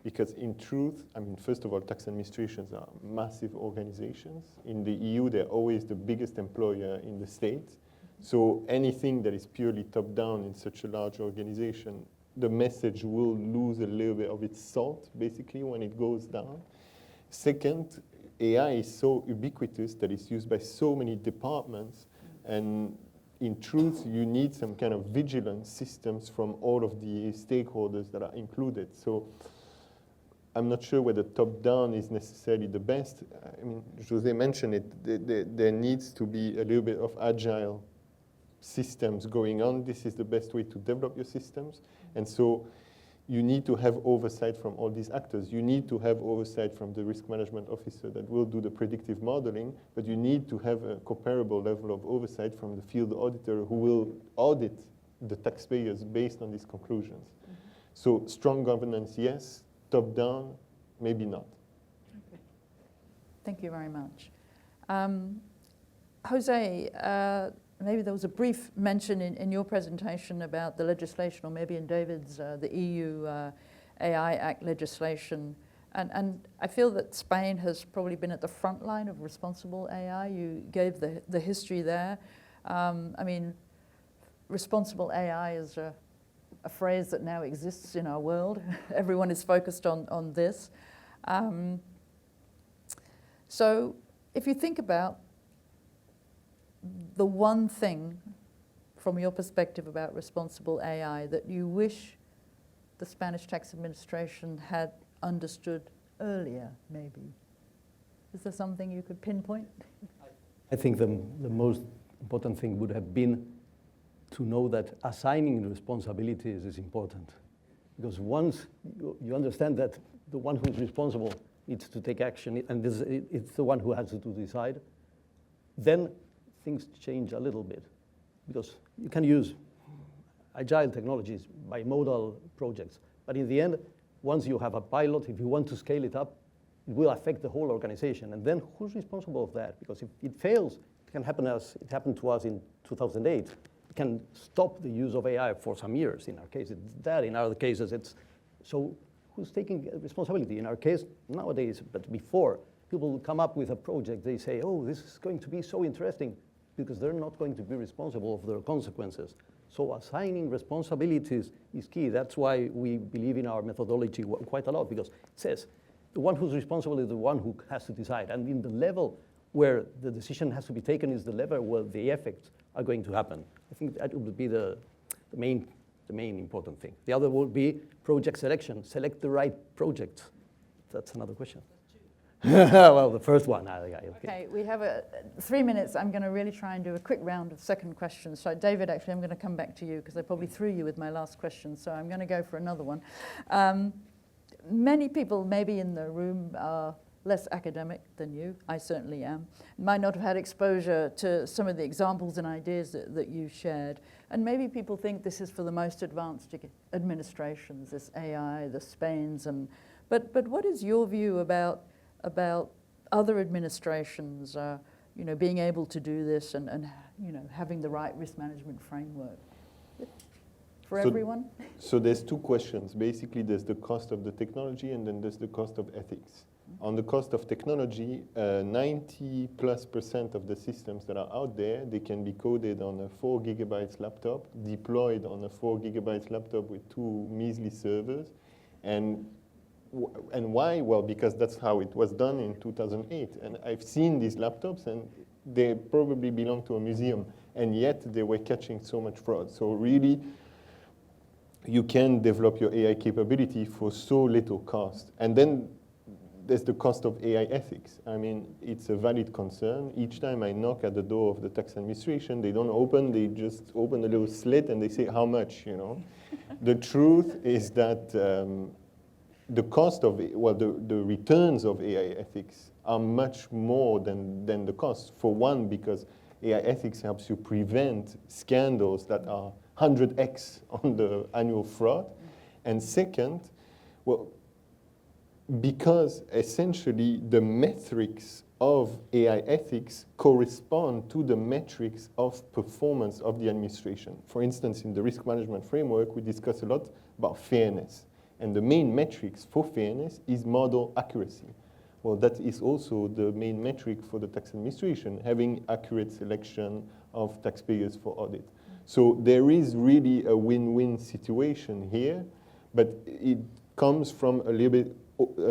Because in truth, I mean, first of all, tax administrations are massive organizations. In the EU, they're always the biggest employer in the States. So anything that is purely top-down in such a large organization, the message will lose a little bit of its salt, basically, when it goes down. Second, AI is so ubiquitous that it's used by so many departments, And in truth, you need some kind of vigilance systems from all of the stakeholders that are included. So I'm not sure whether top-down is necessarily the best. I mean, José mentioned it. There needs to be a little bit of agile systems going on. This is the best way to develop your systems. And so you need to have oversight from all these actors. You need to have oversight from the risk management officer that will do the predictive modeling, but you need to have a comparable level of oversight from the field auditor who will audit the taxpayers based on these conclusions. Mm-hmm. So strong governance, yes. Top-down, maybe not. Okay. Thank you very much. Jose, maybe there was a brief mention in your presentation about the legislation, or maybe in David's, the EU AI Act legislation. And I feel that Spain has probably been at the front line of responsible AI. You gave the history there. I mean, responsible AI is a phrase that now exists in our world. Everyone is focused on this. So if you think about the one thing from your perspective about responsible AI that you wish the Spanish tax administration had understood earlier, maybe, is there something you could pinpoint? I think the most important thing would have been to know that assigning responsibilities is important. Because once you understand that the one who's responsible needs to take action, and it's the one who has to decide, then things change a little bit. Because you can use agile technologies, bimodal projects, but in the end, once you have a pilot, if you want to scale it up, it will affect the whole organization. And then who's responsible for that? Because if it fails, it can happen as it happened to us in 2008. Can stop the use of AI for some years. In our case, it's that. In other cases, it's so who's taking responsibility? In our case, nowadays, but before, people will come up with a project. They say, oh, this is going to be so interesting, because they're not going to be responsible for their consequences. So assigning responsibilities is key. That's why we believe in our methodology quite a lot, because it says the one who's responsible is the one who has to decide. And in the level where the decision has to be taken is the level where the effects are going to happen. I think that would be the main important thing. The other would be project selection. Select the right project. That's another question. Well, the first one. Okay, we have 3 minutes. I'm going to really try and do a quick round of second questions. So, David, actually, I'm going to come back to you because I probably threw you with my last question. So I'm going to go for another one. Many people maybe in the room are less academic than you. I certainly am. Might not have had exposure to some of the examples and ideas that you shared. And maybe people think this is for the most advanced administrations, this AI, the Spains. But what is your view about other administrations, being able to do this and having the right risk management framework for everyone? So there's two questions. Basically, there's the cost of the technology, and then there's the cost of ethics. On the cost of technology, 90+% of the systems that are out there, they can be coded on a 4 gigabytes laptop, deployed on a 4 gigabytes laptop with 2 measly servers. And why? Well, because that's how it was done in 2008. And I've seen these laptops, and they probably belong to a museum, and yet they were catching so much fraud. So really, you can develop your AI capability for so little cost. And then there's the cost of AI ethics. I mean, it's a valid concern. Each time I knock at the door of the tax administration, they don't open, they just open a little slit and they say, how much, The truth is that the cost of, the returns of AI ethics are much more than the cost. For one, because AI ethics helps you prevent scandals that are 100x on the annual fraud. And second, because essentially the metrics of AI ethics correspond to the metrics of performance of the administration. For instance, in the risk management framework, we discuss a lot about fairness. And the main metrics for fairness is model accuracy. Well, that is also the main metric for the tax administration, having accurate selection of taxpayers for audit. So there is really a win-win situation here, but it comes from a little bit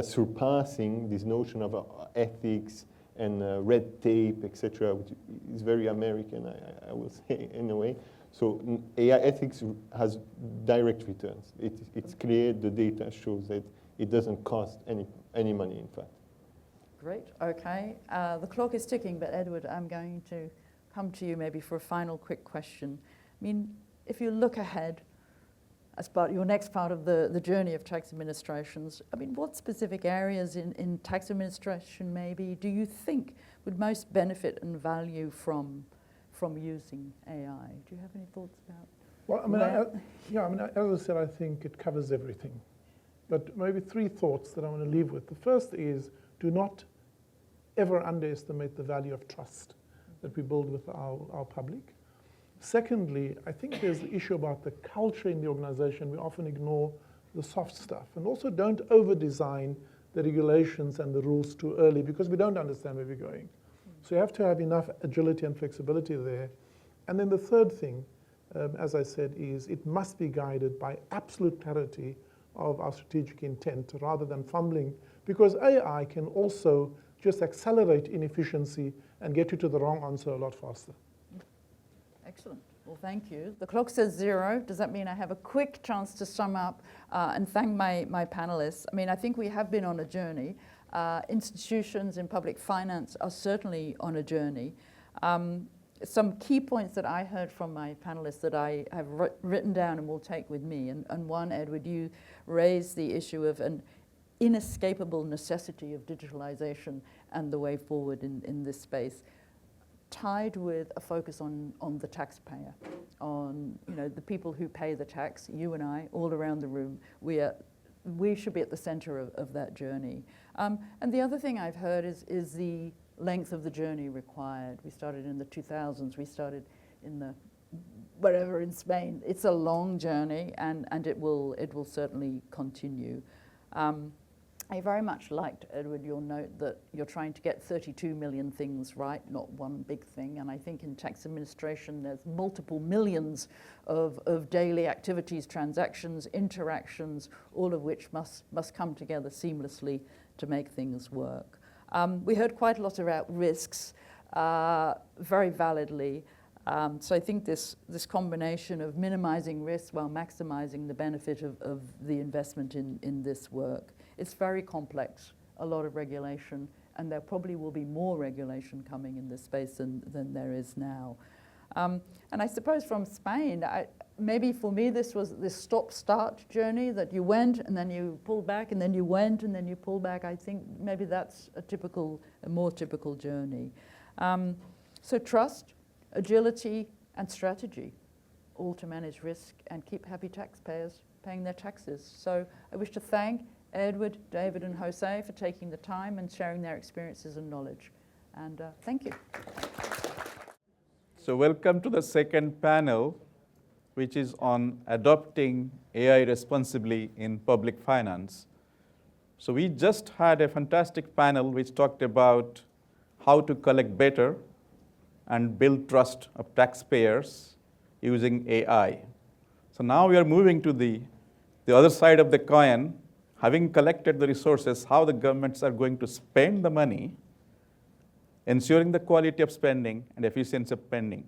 surpassing this notion of ethics and red tape, etc., which is very American, I will say, in a way. So AI ethics has direct returns. It's clear, the data shows that it doesn't cost any money, in fact. Great, okay. The clock is ticking, but Edward, I'm going to come to you maybe for a final quick question. I mean, if you look ahead, as part your next part of the journey of tax administrations, I mean, what specific areas in tax administration maybe do you think would most benefit and value from using AI? Do you have any thoughts about? Well, I mean, as I said, I think it covers everything. But maybe three thoughts that I want to leave with. The first is, do not ever underestimate the value of trust that we build with our public. Secondly, I think there's the issue about the culture in the organization. We often ignore the soft stuff. And also don't over-design the regulations and the rules too early because we don't understand where we're going. So you have to have enough agility and flexibility there. And then the third thing, as I said, is it must be guided by absolute clarity of our strategic intent rather than fumbling, because AI can also just accelerate inefficiency and get you to the wrong answer a lot faster. Excellent. Well, thank you. The clock says 0. Does that mean I have a quick chance to sum up and thank my panelists? I mean, I think we have been on a journey. Institutions in public finance are certainly on a journey. Some key points that I heard from my panelists that I have written down and will take with me. And one, Edward, you raised the issue of an inescapable necessity of digitalization and the way forward in this space, tied with a focus on the taxpayer, on the people who pay the tax, you and I, all around the room. We should be at the center of that journey. And the other thing I've heard is the length of the journey required. We started in the 2000s. We started in wherever in Spain. It's a long journey, and it will certainly continue. I very much liked, Edward, your note that you're trying to get 32 million things right, not one big thing. And I think in tax administration, there's multiple millions of daily activities, transactions, interactions, all of which must come together seamlessly to make things work. We heard quite a lot about risks, very validly. So I think this combination of minimizing risk while maximizing the benefit of the investment in this work. It's very complex, a lot of regulation, and there probably will be more regulation coming in this space than there is now. And I suppose from Spain, maybe for me this was this stop-start journey that you went and then you pulled back and then you went and then you pulled back. I think maybe that's a more typical journey. So trust, agility, and strategy, all to manage risk and keep happy taxpayers paying their taxes. So I wish to thank Edward, David, and Jose for taking the time and sharing their experiences and knowledge. And thank you. So welcome to the second panel, which is on adopting AI responsibly in public finance. So we just had a fantastic panel which talked about how to collect better and build trust of taxpayers using AI. So now we are moving to the other side of the coin, having collected the resources, how the governments are going to spend the money, ensuring the quality of spending and efficiency of spending.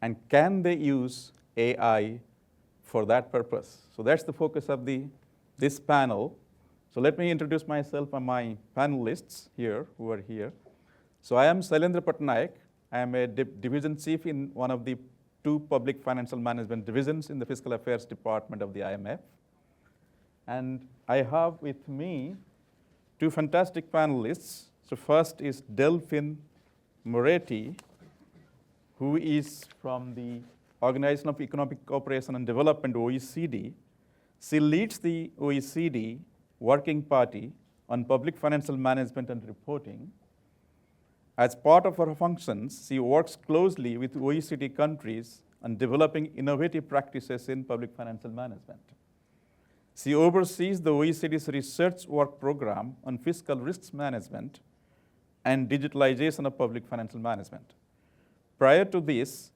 And can they use AI for that purpose? So that's the focus of this panel. So let me introduce myself and my panelists here who are here. So I am Sailendra Patnaik. I am a division chief in one of the 2 public financial management divisions in the Fiscal Affairs Department of the IMF. And I have with me 2 fantastic panelists. So first is Delphine Moretti, who is from the Organization of Economic Cooperation and Development, OECD. She leads the OECD Working Party on Public Financial Management and Reporting. As part of her functions, she works closely with OECD countries on developing innovative practices in public financial management. She oversees the OECD's research work program on fiscal risks management and digitalization of public financial management. Prior to this,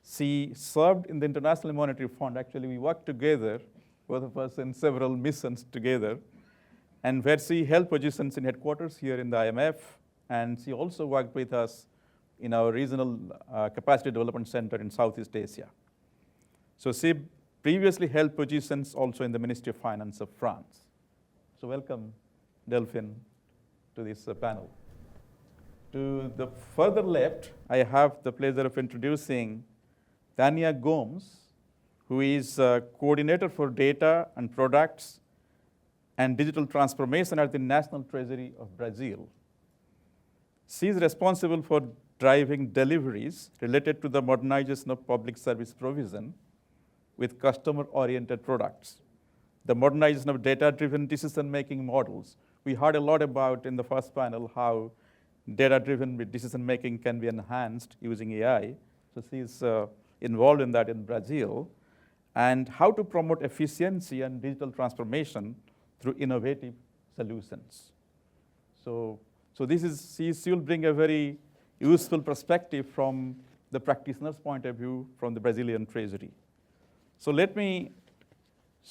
she served in the International Monetary Fund. Actually, we worked together, both of us, in several missions together, and where she held positions in headquarters here in the IMF and she also worked with us in our regional capacity development center in Southeast Asia. So she previously held positions also in the Ministry of Finance of France. So welcome, Delphine, to this panel. To the further left, I have the pleasure of introducing Tania Gomes, who is coordinator for data and products and digital transformation at the National Treasury of Brazil. She is responsible for driving deliveries related to the modernization of public service provision with customer-oriented products, the modernization of data-driven decision-making models. We heard a lot about in the first panel how data-driven decision-making can be enhanced using AI. So she's involved in that in Brazil. And how to promote efficiency and digital transformation through innovative solutions. So this is, she will bring a very useful perspective from the practitioner's point of view from the Brazilian Treasury. So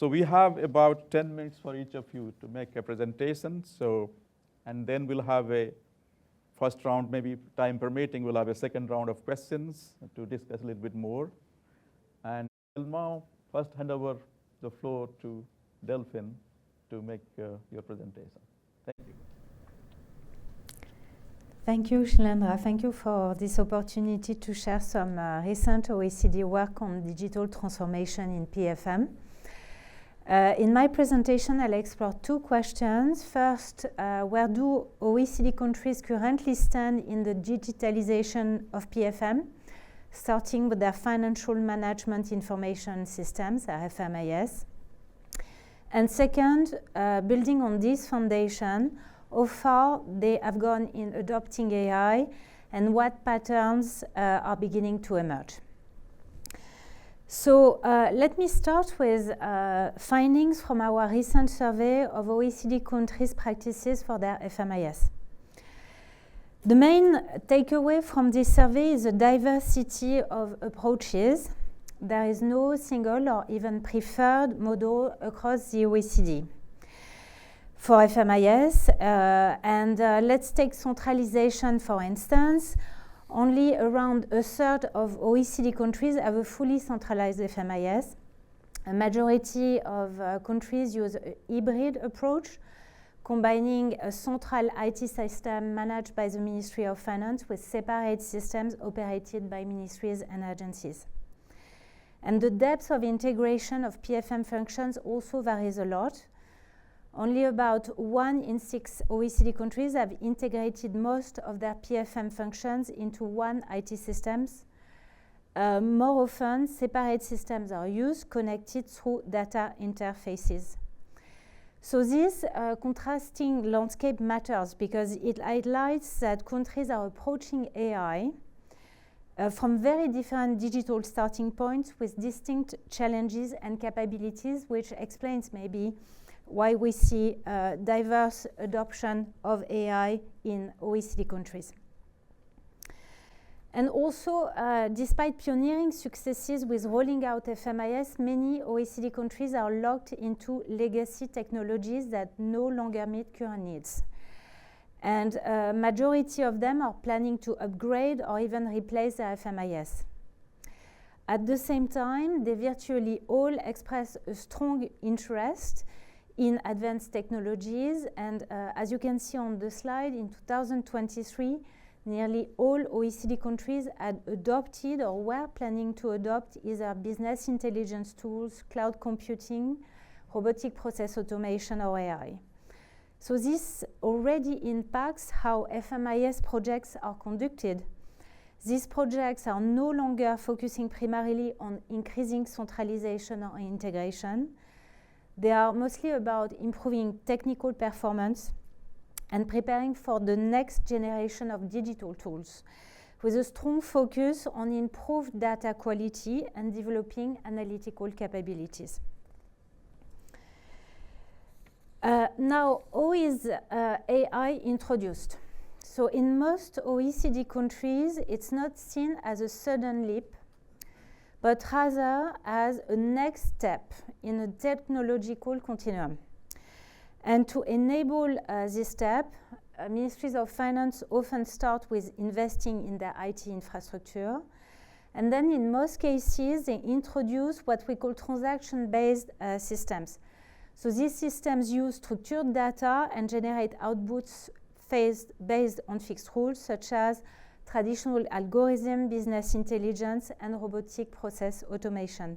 we have about 10 minutes for each of you to make a presentation. And then we'll have a first round, maybe time permitting, we'll have a second round of questions to discuss a little bit more. And I'll now first hand over the floor to Delphine to make your presentation. Thank you. Thank you, Shailendra. Thank you for this opportunity to share some recent OECD work on digital transformation in PFM. In my presentation, I'll explore two questions. First, where do OECD countries currently stand in the digitalization of PFM, starting with their financial management information systems, FMIS. And second, building on this foundation, how far they have gone in adopting AI and what patterns are beginning to emerge. So let me start with findings from our recent survey of OECD countries' practices for their FMIS. The main takeaway from this survey is a diversity of approaches. There is no single or even preferred model across the OECD for FMIS. Let's take centralization, for instance. Only around a third of OECD countries have a fully centralized FMIS. A majority of countries use a hybrid approach, combining a central IT system managed by the Ministry of Finance with separate systems operated by ministries and agencies. And the depth of integration of PFM functions also varies a lot. Only about 1 in 6 OECD countries have integrated most of their PFM functions into one IT systems. More often, separate systems are used, connected through data interfaces. So this contrasting landscape matters because it highlights that countries are approaching AI from very different digital starting points with distinct challenges and capabilities, which explains maybe why we see diverse adoption of AI in OECD countries. And also, despite pioneering successes with rolling out FMIS, many OECD countries are locked into legacy technologies that no longer meet current needs. And a majority of them are planning to upgrade or even replace their FMIS. At the same time, they virtually all express a strong interest in advanced technologies. And as you can see on the slide, in 2023, nearly all OECD countries had adopted or were planning to adopt either business intelligence tools, cloud computing, robotic process automation, or AI. So this already impacts how FMIS projects are conducted. These projects are no longer focusing primarily on increasing centralization or integration. They are mostly about improving technical performance and preparing for the next generation of digital tools, with a strong focus on improved data quality and developing analytical capabilities. Now, how is AI introduced? So in most OECD countries, it's not seen as a sudden leap, but rather as a next step in a technological continuum. And to enable this step, ministries of finance often start with investing in their IT infrastructure. And then in most cases, they introduce what we call transaction-based systems. So these systems use structured data and generate outputs based on fixed rules, such as traditional algorithm, business intelligence, and robotic process automation.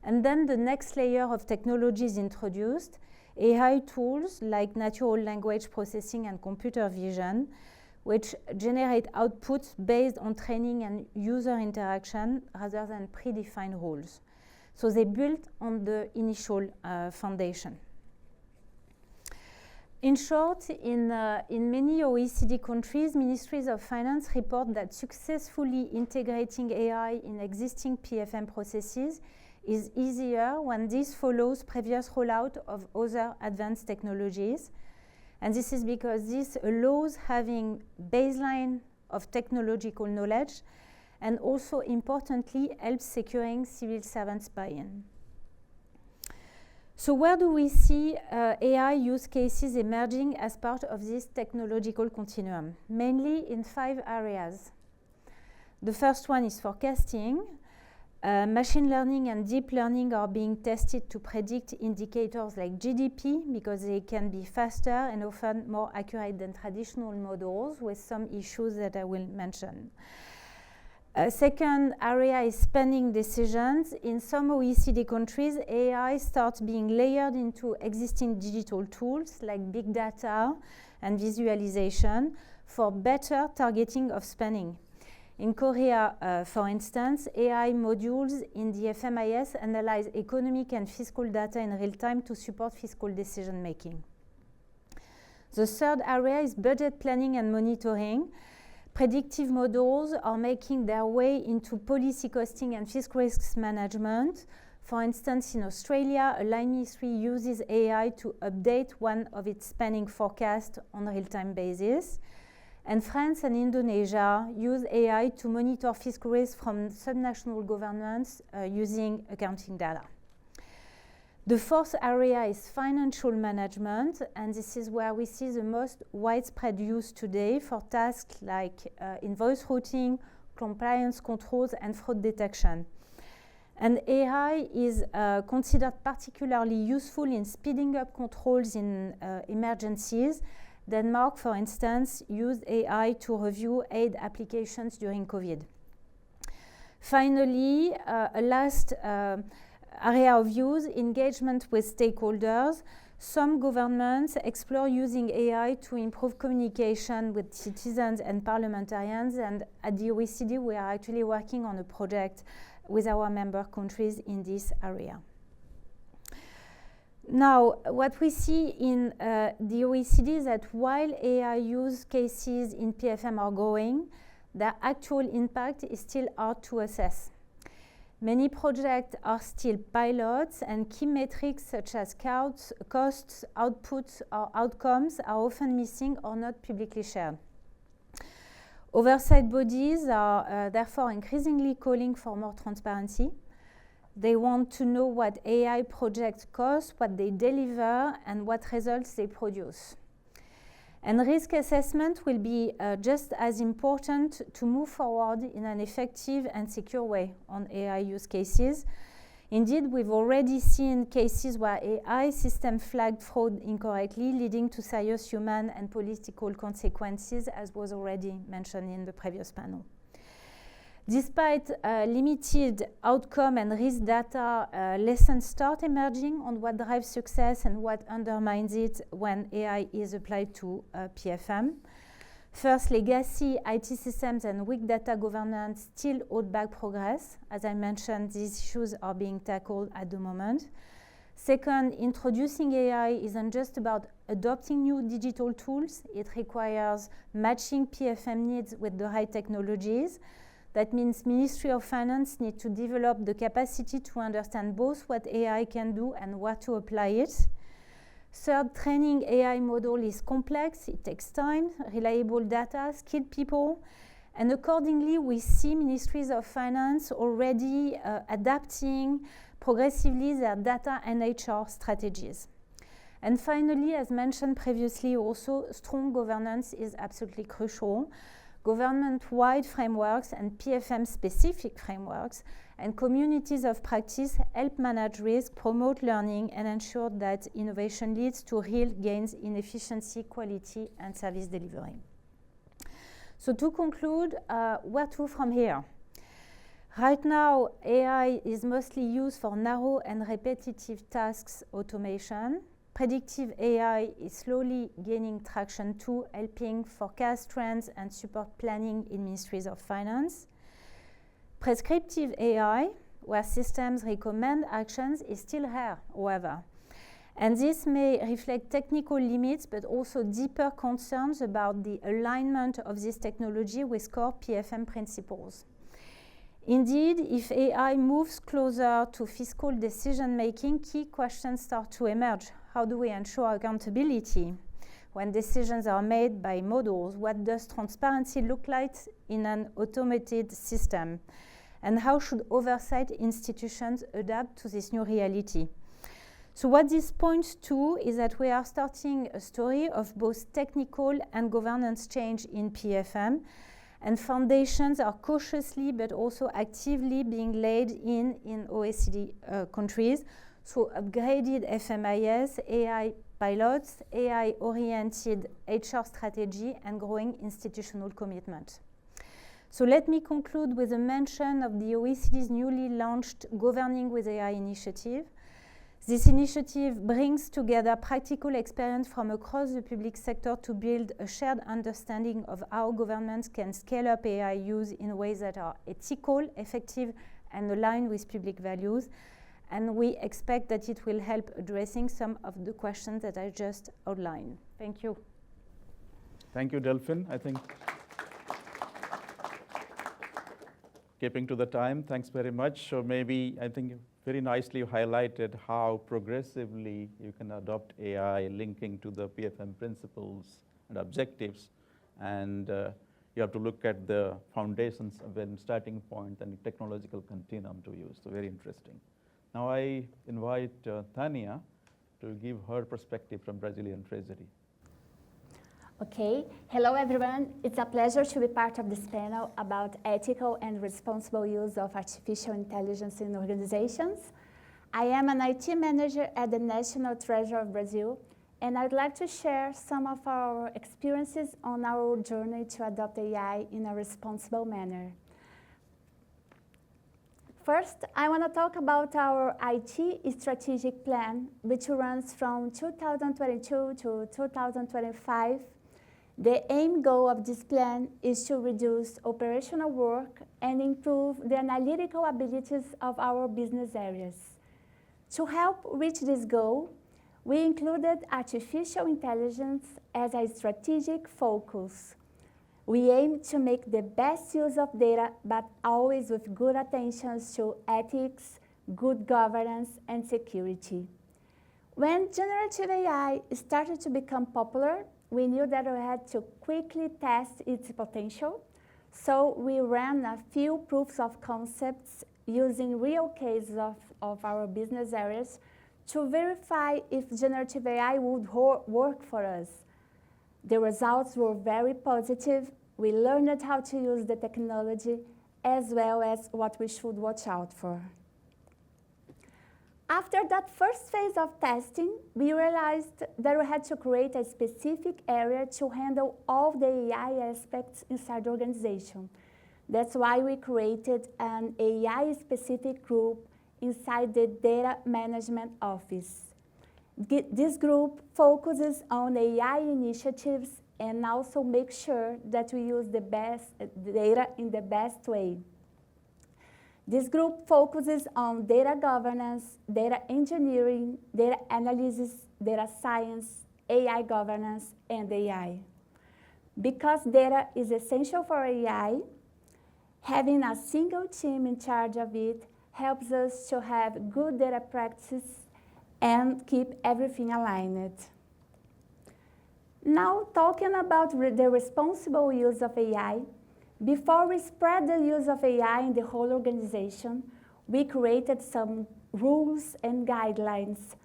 And then the next layer of technology is introduced, AI tools like natural language processing and computer vision, which generate outputs based on training and user interaction rather than predefined rules. So they build on the initial foundation. In short, in many OECD countries, ministries of finance report that successfully integrating AI in existing PFM processes is easier when this follows previous rollout of other advanced technologies. And this is because this allows having baseline of technological knowledge and also importantly helps securing civil servants buy-in. So where do we see AI use cases emerging as part of this technological continuum? Mainly in 5 areas. The first one is forecasting. Machine learning and deep learning are being tested to predict indicators like GDP because they can be faster and often more accurate than traditional models, with some issues that I will mention. Second area is spending decisions. In some OECD countries, AI starts being layered into existing digital tools like big data and visualization for better targeting of spending. In Korea, for instance, AI modules in the FMIS analyze economic and fiscal data in real time to support fiscal decision making. The third area is budget planning and monitoring. Predictive models are making their way into policy costing and fiscal risks management. For instance, in Australia, a line ministry uses AI to update one of its spending forecasts on a real-time basis. And France and Indonesia use AI to monitor fiscal risk from subnational governments using accounting data. The fourth area is financial management, and this is where we see the most widespread use today for tasks like invoice routing, compliance controls, and fraud detection. And AI is considered particularly useful in speeding up controls in emergencies. Denmark, for instance, used AI to review aid applications during COVID. Finally, a last area of use, engagement with stakeholders. Some governments explore using AI to improve communication with citizens and parliamentarians, and at the OECD we are actually working on a project with our member countries in this area. Now, what we see in the OECD is that while AI use cases in PFM are growing, their actual impact is still hard to assess. Many projects are still pilots, and key metrics such as costs, outputs, or outcomes are often missing or not publicly shared. Oversight bodies are therefore increasingly calling for more transparency. They want to know what AI projects cost, what they deliver, and what results they produce. And risk assessment will be just as important to move forward in an effective and secure way on AI use cases. Indeed, we've already seen cases where AI systems flagged fraud incorrectly, leading to serious human and political consequences, as was already mentioned in the previous panel. Despite limited outcome and risk data, lessons start emerging on what drives success and what undermines it when AI is applied to PFM. First, legacy IT systems and weak data governance still hold back progress. As I mentioned, these issues are being tackled at the moment. Second, introducing AI isn't just about adopting new digital tools. It requires matching PFM needs with the right technologies. That means Ministry of Finance need to develop the capacity to understand both what AI can do and where to apply it. Third, training AI model is complex. It takes time, reliable data, skilled people. And accordingly, we see Ministries of Finance already adapting progressively their data and HR strategies. And finally, as mentioned previously also, strong governance is absolutely crucial. Government-wide frameworks and PFM-specific frameworks and communities of practice help manage risk, promote learning, and ensure that innovation leads to real gains in efficiency, quality, and service delivery. So to conclude, where to from here? Right now, AI is mostly used for narrow and repetitive tasks automation. Predictive AI is slowly gaining traction too, helping forecast trends and support planning in ministries of finance. Prescriptive AI, where systems recommend actions, is still rare, however. And this may reflect technical limits, but also deeper concerns about the alignment of this technology with core PFM principles. Indeed, if AI moves closer to fiscal decision-making, key questions start to emerge. How do we ensure accountability? When decisions are made by models, what does transparency look like in an automated system? And how should oversight institutions adapt to this new reality? So what this points to is that we are starting a story of both technical and governance change in PFM, and foundations are cautiously but also actively being laid in OECD countries through upgraded FMIS, AI pilots, AI-oriented HR strategy, and growing institutional commitment. So let me conclude with a mention of the OECD's newly launched Governing with AI initiative. This initiative brings together practical experience from across the public sector to build a shared understanding of how governments can scale up AI use in ways that are ethical, effective, and aligned with public values. And we expect that it will help addressing some of the questions that I just outlined. Thank you. Thank you, Delphine. I think keeping to the time, thanks very much. So maybe I think very nicely highlighted how progressively you can adopt AI linking to the PFM principles and objectives. And you have to look at the foundations of a starting point and the technological continuum to use. So very interesting. Now I invite Tania to give her perspective from Brazilian Treasury. Okay, hello everyone. It's a pleasure to be part of this panel about ethical and responsible use of artificial intelligence in organizations. I am an IT manager at the National Treasury of Brazil, and I'd like to share some of our experiences on our journey to adopt AI in a responsible manner. First, I want to talk about our IT strategic plan, which runs from 2022 to 2025. The aim goal of this plan is to reduce operational work and improve the analytical abilities of our business areas. To help reach this goal, we included artificial intelligence as a strategic focus. We aim to make the best use of data, but always with good attention to ethics, good governance, and security. When generative AI started to become popular, we knew that we had to quickly test its potential, so we ran a few proofs of concepts using real cases of our business areas to verify if generative AI would work for us. The results were very positive. We learned how to use the technology as well as what we should watch out for. After that first phase of testing, we realized that we had to create a specific area to handle all the AI aspects inside the organization. That's why we created an AI-specific group inside the Data Management Office. This group focuses on AI initiatives and also makes sure that we use the best data in the best way. This group focuses on data governance, data engineering, data analysis, data science, AI governance, and AI. Because data is essential for AI, having a single team in charge of it helps us to have good data practices and keep everything aligned. Now, talking about the responsible use of AI, before we spread the use of AI in the whole organization, we created some rules and guidelines.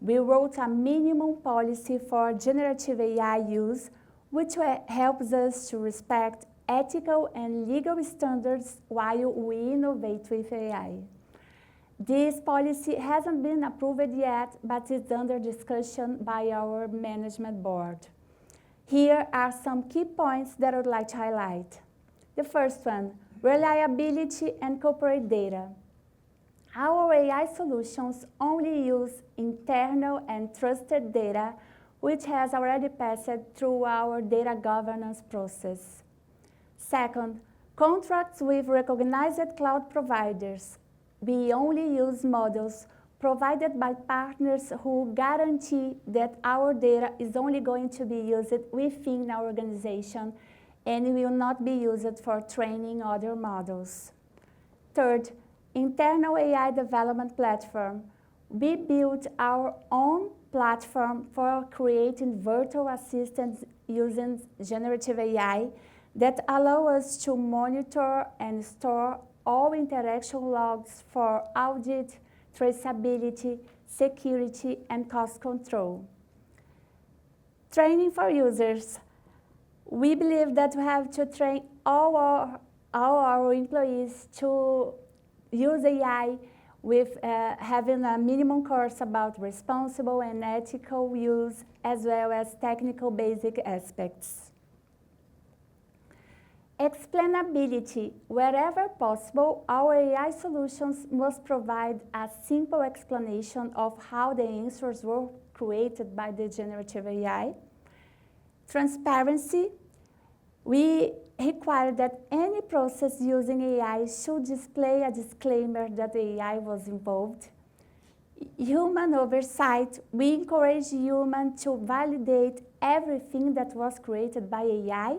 we wrote a minimum policy for generative AI use, which helps us to respect ethical and legal standards while we innovate with AI. This policy hasn't been approved yet, but is under discussion by our management board. Here are some key points that I would like to highlight. The first one, reliability and corporate data. Our AI solutions only use internal and trusted data, which has already passed through our data governance process. Second, contracts with recognized cloud providers. We only use models provided by partners who guarantee that our data is only going to be used within our organization and will not be used for training other models. Third, internal AI development platform. We built our own platform for creating virtual assistants using generative AI that allow us to monitor and store all interaction logs for audit, traceability, security, and cost control. Training for users. We believe that we have to train all our employees to use AI with having a minimum course about responsible and ethical use, as well as technical basic aspects. Explainability. Wherever possible, our AI solutions must provide a simple explanation of how the answers were created by the generative AI. Transparency. We require that any process using AI should display a disclaimer that the AI was involved. Human oversight. We encourage humans to validate everything that was created by AI.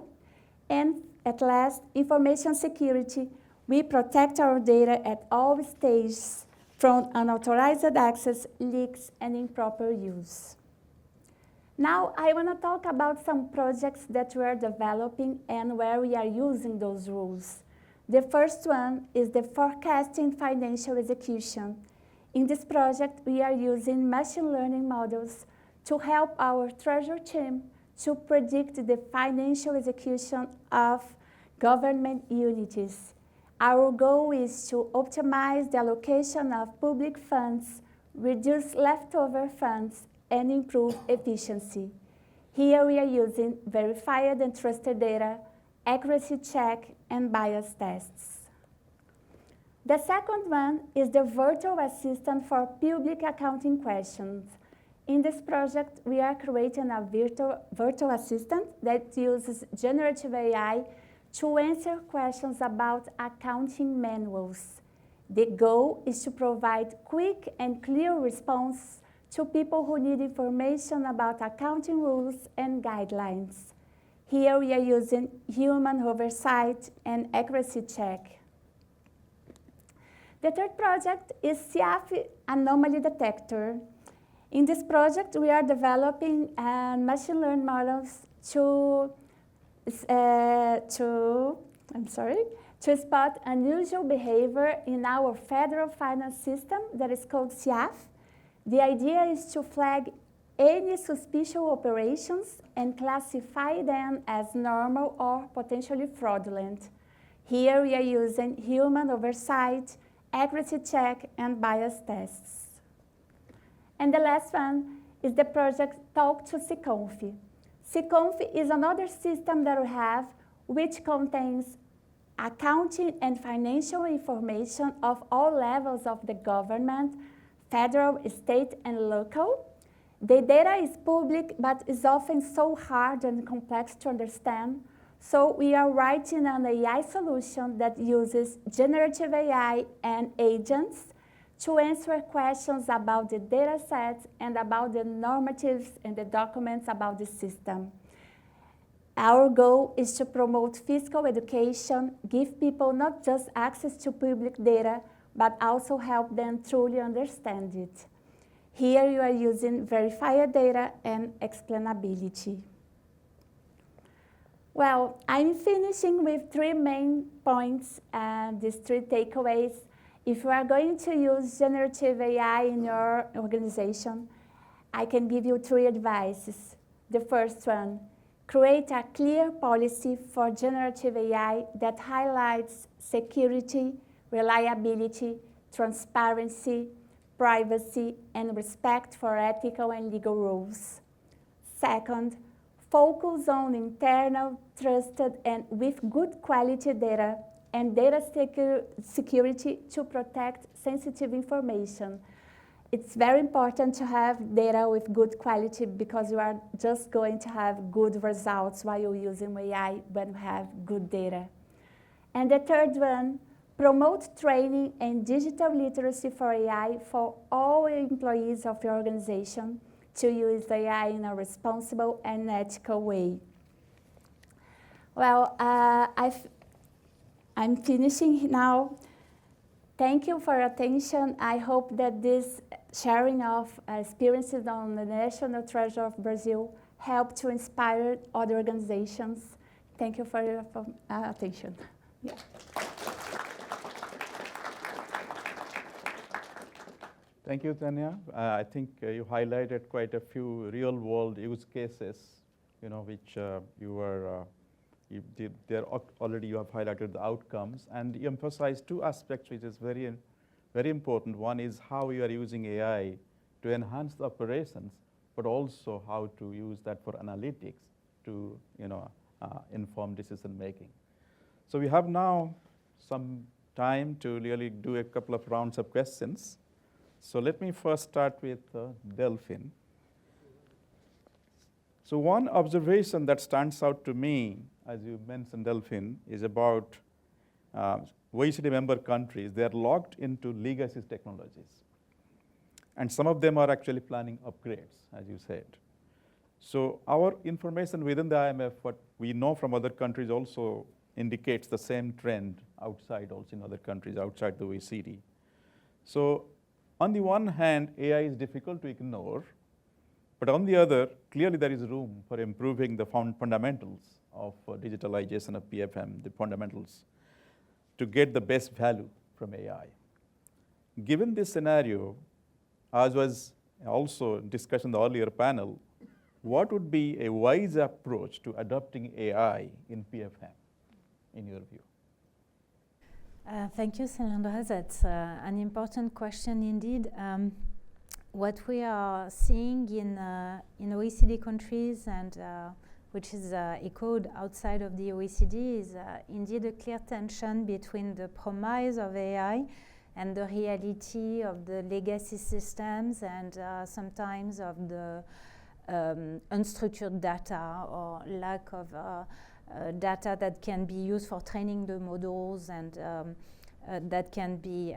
And at last, information security. We protect our data at all stages from unauthorized access, leaks, and improper use. Now, I want to talk about some projects that we are developing and where we are using those rules. The first one is the forecasting financial execution. In this project, we are using machine learning models to help our treasury team to predict the financial execution of government unities. Our goal is to optimize the allocation of public funds, reduce leftover funds, and improve efficiency. Here we are using verified and trusted data, accuracy check, and bias tests. The second one is the virtual assistant for public accounting questions. In this project, we are creating a virtual assistant that uses generative AI to answer questions about accounting manuals. The goal is to provide quick and clear response to people who need information about accounting rules and guidelines. Here we are using human oversight and accuracy check. The third project is CIAF anomaly detector. In this project, we are developing machine learning models to spot unusual behavior in our federal finance system that is called CIAF. The idea is to flag any suspicious operations and classify them as normal or potentially fraudulent. Here we are using human oversight, accuracy check, and bias tests. And the last one is the project Talk to CConf. CConf is another system that we have which contains accounting and financial information of all levels of the government, federal, state, and local. The data is public, but is often so hard and complex to understand. So we are writing an AI solution that uses generative AI and agents to answer questions about the data sets and about the normatives and the documents about the system. Our goal is to promote fiscal education, give people not just access to public data, but also help them truly understand it. Here you are using verified data and explainability. Well, I'm finishing with 3 main points and these 3 takeaways. If you are going to use generative AI in your organization, I can give you 3 advices. The first one, create a clear policy for generative AI that highlights security, reliability, transparency, privacy, and respect for ethical and legal rules. Second, focus on internal, trusted, and with good quality data and data security to protect sensitive information. It's very important to have data with good quality because you are just going to have good results while you're using AI when you have good data. And the third one, promote training and digital literacy for AI for all employees of your organization to use AI in a responsible and ethical way. Well, I'm finishing now. Thank you for your attention. I hope that this sharing of experiences on the national treasure of Brazil helped to inspire other organizations. Thank you for your attention. Yeah. Thank you, Tanya. I think you highlighted quite a few real-world use cases, which you have highlighted the outcomes, and you emphasized 2 aspects, which is very, very important. One is how you are using AI to enhance the operations, but also how to use that for analytics to, inform decision making. So we have now some time to really do a couple of rounds of questions. So let me first start with Delphine. So one observation that stands out to me, as you mentioned, Delphine, is about OECD member countries. They are locked into legacy technologies. And some of them are actually planning upgrades, as you said. So our information within the IMF, what we know from other countries also indicates the same trend outside, also in other countries outside the OECD. So on the one hand, AI is difficult to ignore, but on the other, clearly there is room for improving the fundamentals of digitalization of PFM, the fundamentals, to get the best value from AI. Given this scenario, as was also discussed in the earlier panel, what would be a wise approach to adopting AI in PFM, in your view? Thank you, Selendra. That's an important question indeed. What we are seeing in OECD countries, and which is echoed outside of the OECD, is indeed a clear tension between the promise of AI and the reality of the legacy systems, and sometimes of the unstructured data or lack of data that can be used for training the models and that can be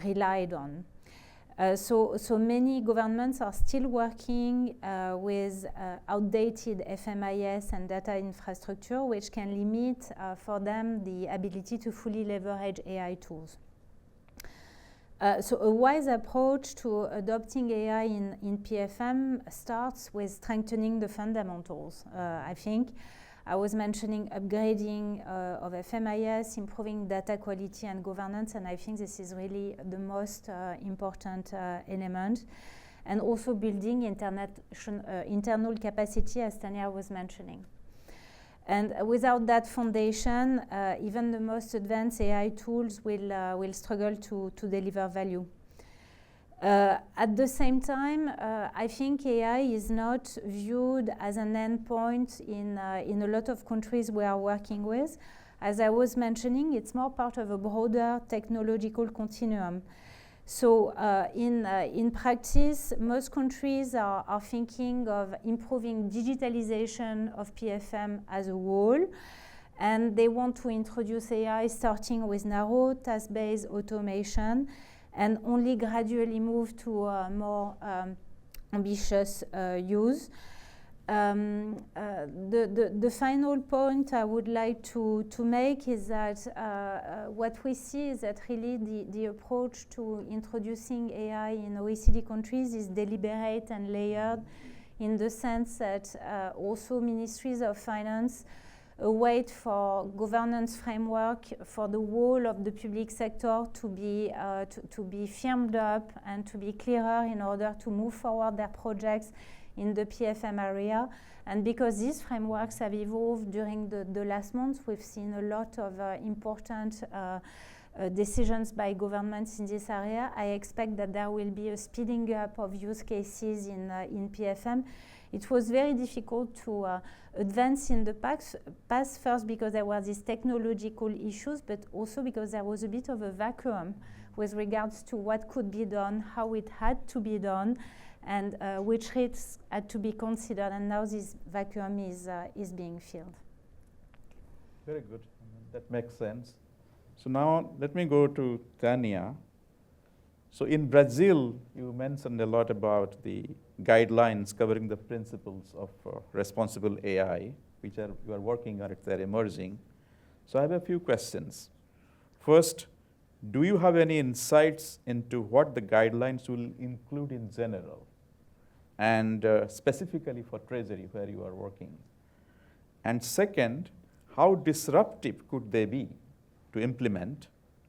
relied on. So many governments are still working with outdated FMIS and data infrastructure, which can limit for them the ability to fully leverage AI tools. So a wise approach to adopting AI in PFM starts with strengthening the fundamentals, I think. I was mentioning upgrading of FMIS, improving data quality and governance, and I think this is really the most important element. And also building internal capacity, as Tanya was mentioning. And without that foundation, even the most advanced AI tools will struggle to deliver value. At the same time, I think AI is not viewed as an endpoint in a lot of countries we are working with. As I was mentioning, it's more part of a broader technological continuum. So in practice, most countries are thinking of improving digitalization of PFM as a whole, and they want to introduce AI starting with narrow task-based automation and only gradually move to a more ambitious use. The final point I would like to make is that what we see is that really the approach to introducing AI in OECD countries is deliberate and layered, in the sense that also ministries of finance wait for governance framework for the whole of the public sector to be firmed up and to be clearer in order to move forward their projects in the PFM area. And because these frameworks have evolved during the last months, we've seen a lot of important decisions by governments in this area. I expect that there will be a speeding up of use cases in PFM. It was very difficult to advance in the past, first because there were these technological issues, but also because there was a bit of a vacuum with regards to what could be done, how it had to be done, and which risks had to be considered. And now this vacuum is being filled. Very good. That makes sense. So now let me go to Tania. So in Brazil, you mentioned a lot about the guidelines covering the principles of responsible AI, which you are working on it, they're emerging. So I have a few questions. First, do you have any insights into what the guidelines will include in general, and specifically for Treasury, where you are working? And second, how disruptive could they be to implement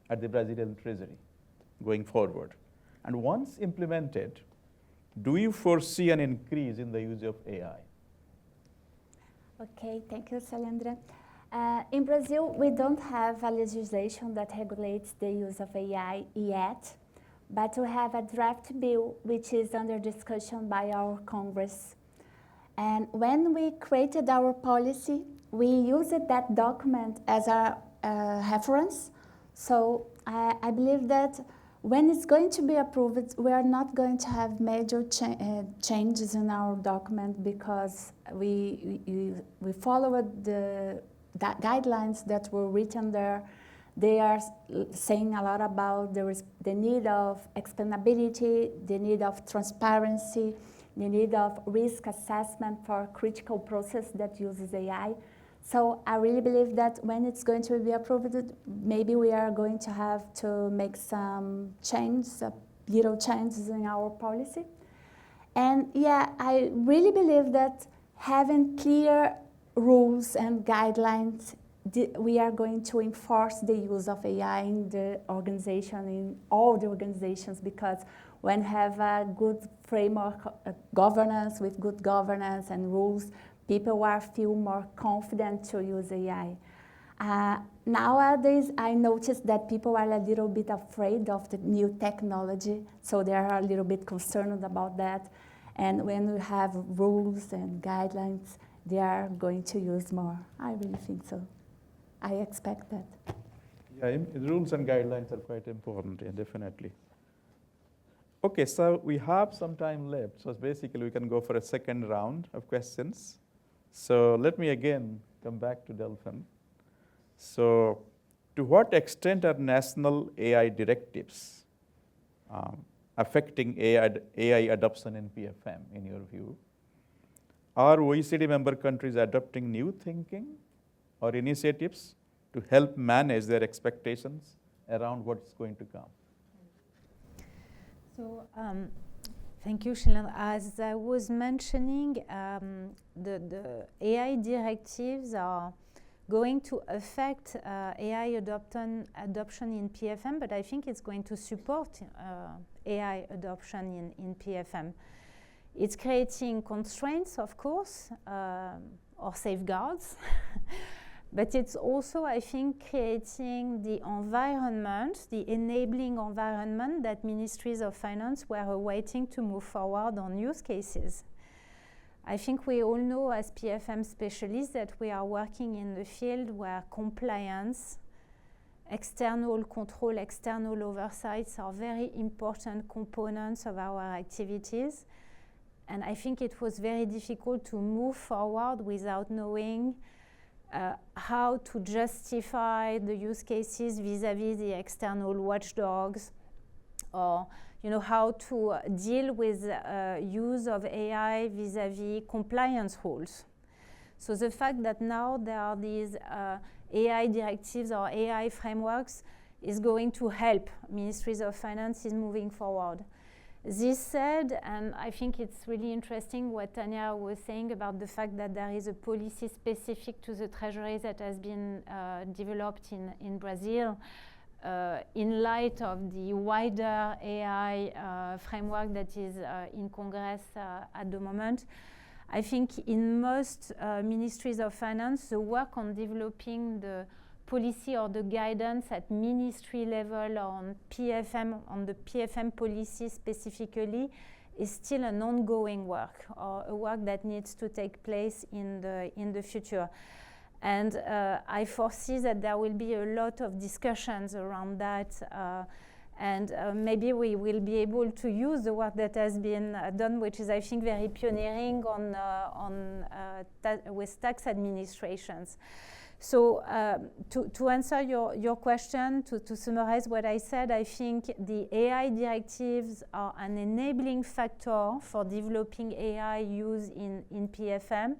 at the Brazilian Treasury going forward? And once implemented, do you foresee an increase in the use of AI? Okay, thank you, Salendra. In Brazil, we don't have a legislation that regulates the use of AI yet, but we have a draft bill which is under discussion by our Congress. And when we created our policy, we used that document as a reference. So I believe that when it's going to be approved, we are not going to have major changes in our document, because we followed the guidelines that were written there. They are saying a lot about the need of explainability, the need of transparency, the need of risk assessment for critical process that uses AI. So I really believe that when it's going to be approved, maybe we are going to have to make some changes, little changes in our policy. And yeah, I really believe that having clear rules and guidelines, we are going to enforce the use of AI in the organization, in all the organizations, because when you have a good framework, governance with good governance and rules, people feel more confident to use AI. Nowadays, I noticed that people are a little bit afraid of the new technology, so they are a little bit concerned about that. And when we have rules and guidelines, they are going to use more. I really think so. I expect that. Yeah, rules and guidelines are quite important, yeah, definitely. Okay, so we have some time left. So basically, we can go for a second round of questions. So let me again come back to Delphin. So to what extent are national AI directives affecting AI adoption in PFM, in your view? Are OECD member countries adopting new thinking or initiatives to help manage their expectations around what's going to come? So, thank you, Shailen. As I was mentioning, the AI directives are going to affect AI adoption in PFM, but I think it's going to support AI adoption in PFM. It's creating constraints, of course, or safeguards, but it's also, I think, creating the environment, the enabling environment that ministries of finance were awaiting to move forward on use cases. I think we all know as PFM specialists that we are working in the field where compliance, external control, external oversights are very important components of our activities. And I think it was very difficult to move forward without knowing how to justify the use cases vis-à-vis the external watchdogs, or how to deal with use of AI vis-à-vis compliance rules. So the fact that now there are these AI directives or AI frameworks is going to help ministries of finance in moving forward. This said, and I think it's really interesting what Tanya was saying about the fact that there is a policy specific to the Treasury that has been developed in Brazil in light of the wider AI framework that is in Congress at the moment. I think in most ministries of finance, the work on developing the policy or the guidance at ministry level on PFM, on the PFM policy specifically, is still an ongoing work, or a work that needs to take place in the future. And I foresee that there will be a lot of discussions around that, and maybe we will be able to use the work that has been done, which is, I think, very pioneering with tax administrations. So to answer your question, to summarize what I said, I think the AI directives are an enabling factor for developing AI use in PFM.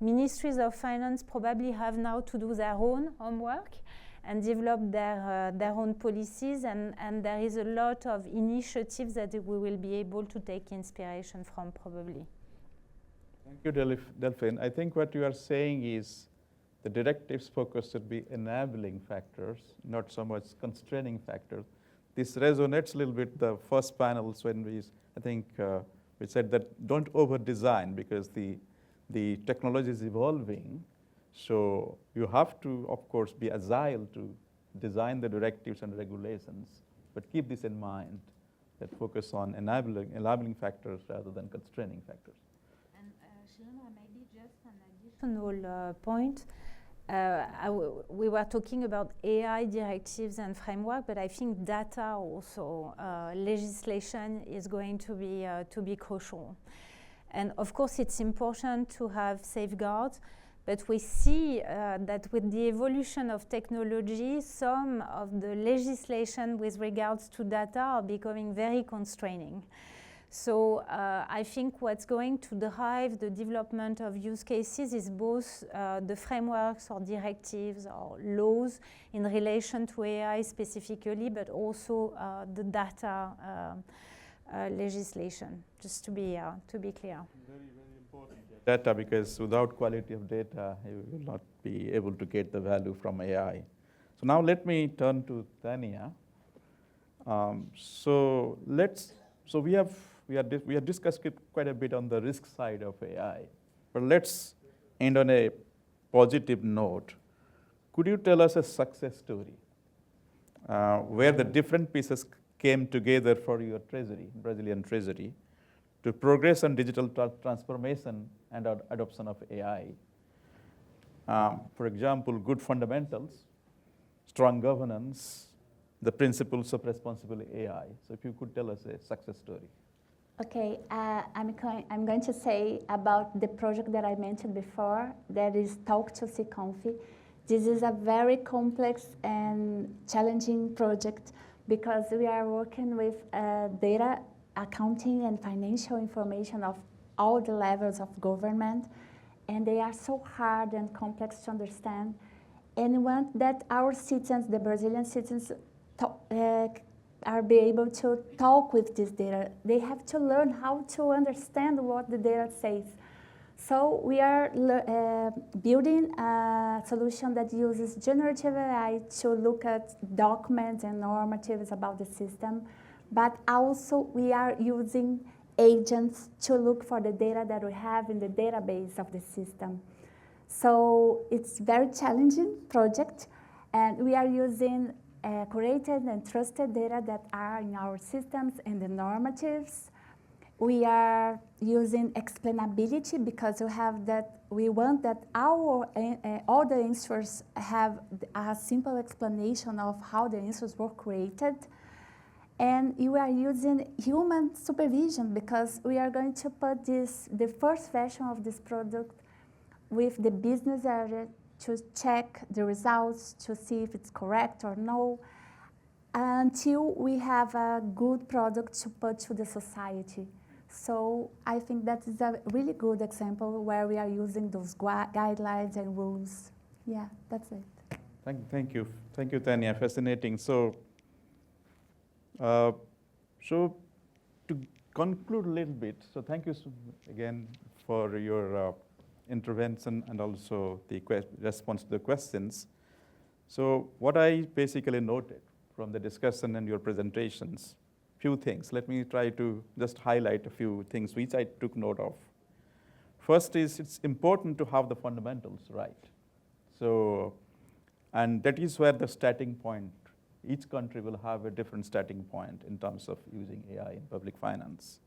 Ministries of finance probably have now to do their own homework and develop their own policies, and there is a lot of initiatives that we will be able to take inspiration from, probably. Thank you, Delphine. I think what you are saying is the directives focus should be enabling factors, not so much constraining factors. This resonates a little bit the first panels when we said that don't over-design, because the technology is evolving. So you have to, of course, be agile to design the directives and regulations, but keep this in mind, that focus on enabling factors rather than constraining factors. And Shilana, maybe just an additional point. We were talking about AI directives and framework, but I think data also, legislation is going to be crucial. And of course, it's important to have safeguards, but we see that with the evolution of technology, some of the legislation with regards to data are becoming very constraining. So I think what's going to drive the development of use cases is both the frameworks or directives or laws in relation to AI specifically, but also the data legislation, just to be clear. Very, very important data, because without quality of data, you will not be able to get the value from AI. So now let me turn to Tanya. So we have discussed quite a bit on the risk side of AI, but let's end on a positive note. Could you tell us a success story where the different pieces came together for your treasury, Brazilian treasury, to progress on digital transformation and adoption of AI? For example, good fundamentals, strong governance, the principles of responsible AI. So if you could tell us a success story. Okay, I'm going to say about the project that I mentioned before, that is Talk to See Confi. This is a very complex and challenging project because we are working with data, accounting, and financial information of all the levels of government, and they are so hard and complex to understand. And we want that our citizens, the Brazilian citizens, are be able to talk with this data. They have to learn how to understand what the data says. So we are building a solution that uses generative AI to look at documents and normatives about the system, but also we are using agents to look for the data that we have in the database of the system. So it's a very challenging project, and we are using curated and trusted data that are in our systems and the normatives. We are using explainability because we want that all the answers have a simple explanation of how the answers were created. And we are using human supervision because we are going to put the first version of this product with the business area to check the results, to see if it's correct or no, until we have a good product to put to the society. So I think that is a really good example where we are using those guidelines and rules. Yeah, that's it. Thank you, Tanya. Fascinating. So to conclude a little bit, so thank you again for your intervention and also the response to the questions. So what I basically noted from the discussion and your presentations, few things. Let me try to just highlight a few things which I took note of. First is it's important to have the fundamentals right. So, and that is where the starting point, each country will have a different starting point in terms of using AI in public finance.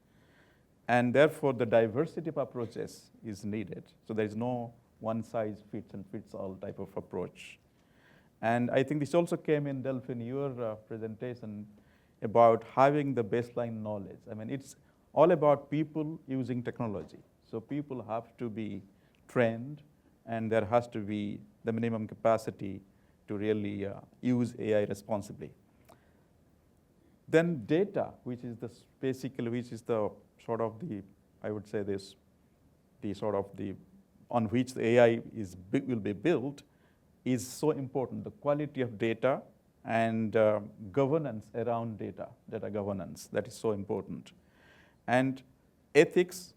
And therefore, the diversity of approaches is needed. So there is no one size fits and fits all type of approach. And I think this also came in, Delph, in your presentation about having the baseline knowledge. I mean, it's all about people using technology. So people have to be trained, and there has to be the minimum capacity to really use AI responsibly. Then data, which is basically, which is the sort of the, I would say this, the sort of the, on which the AI will be built, is so important. The quality of data and governance around data governance, that is so important. And ethics,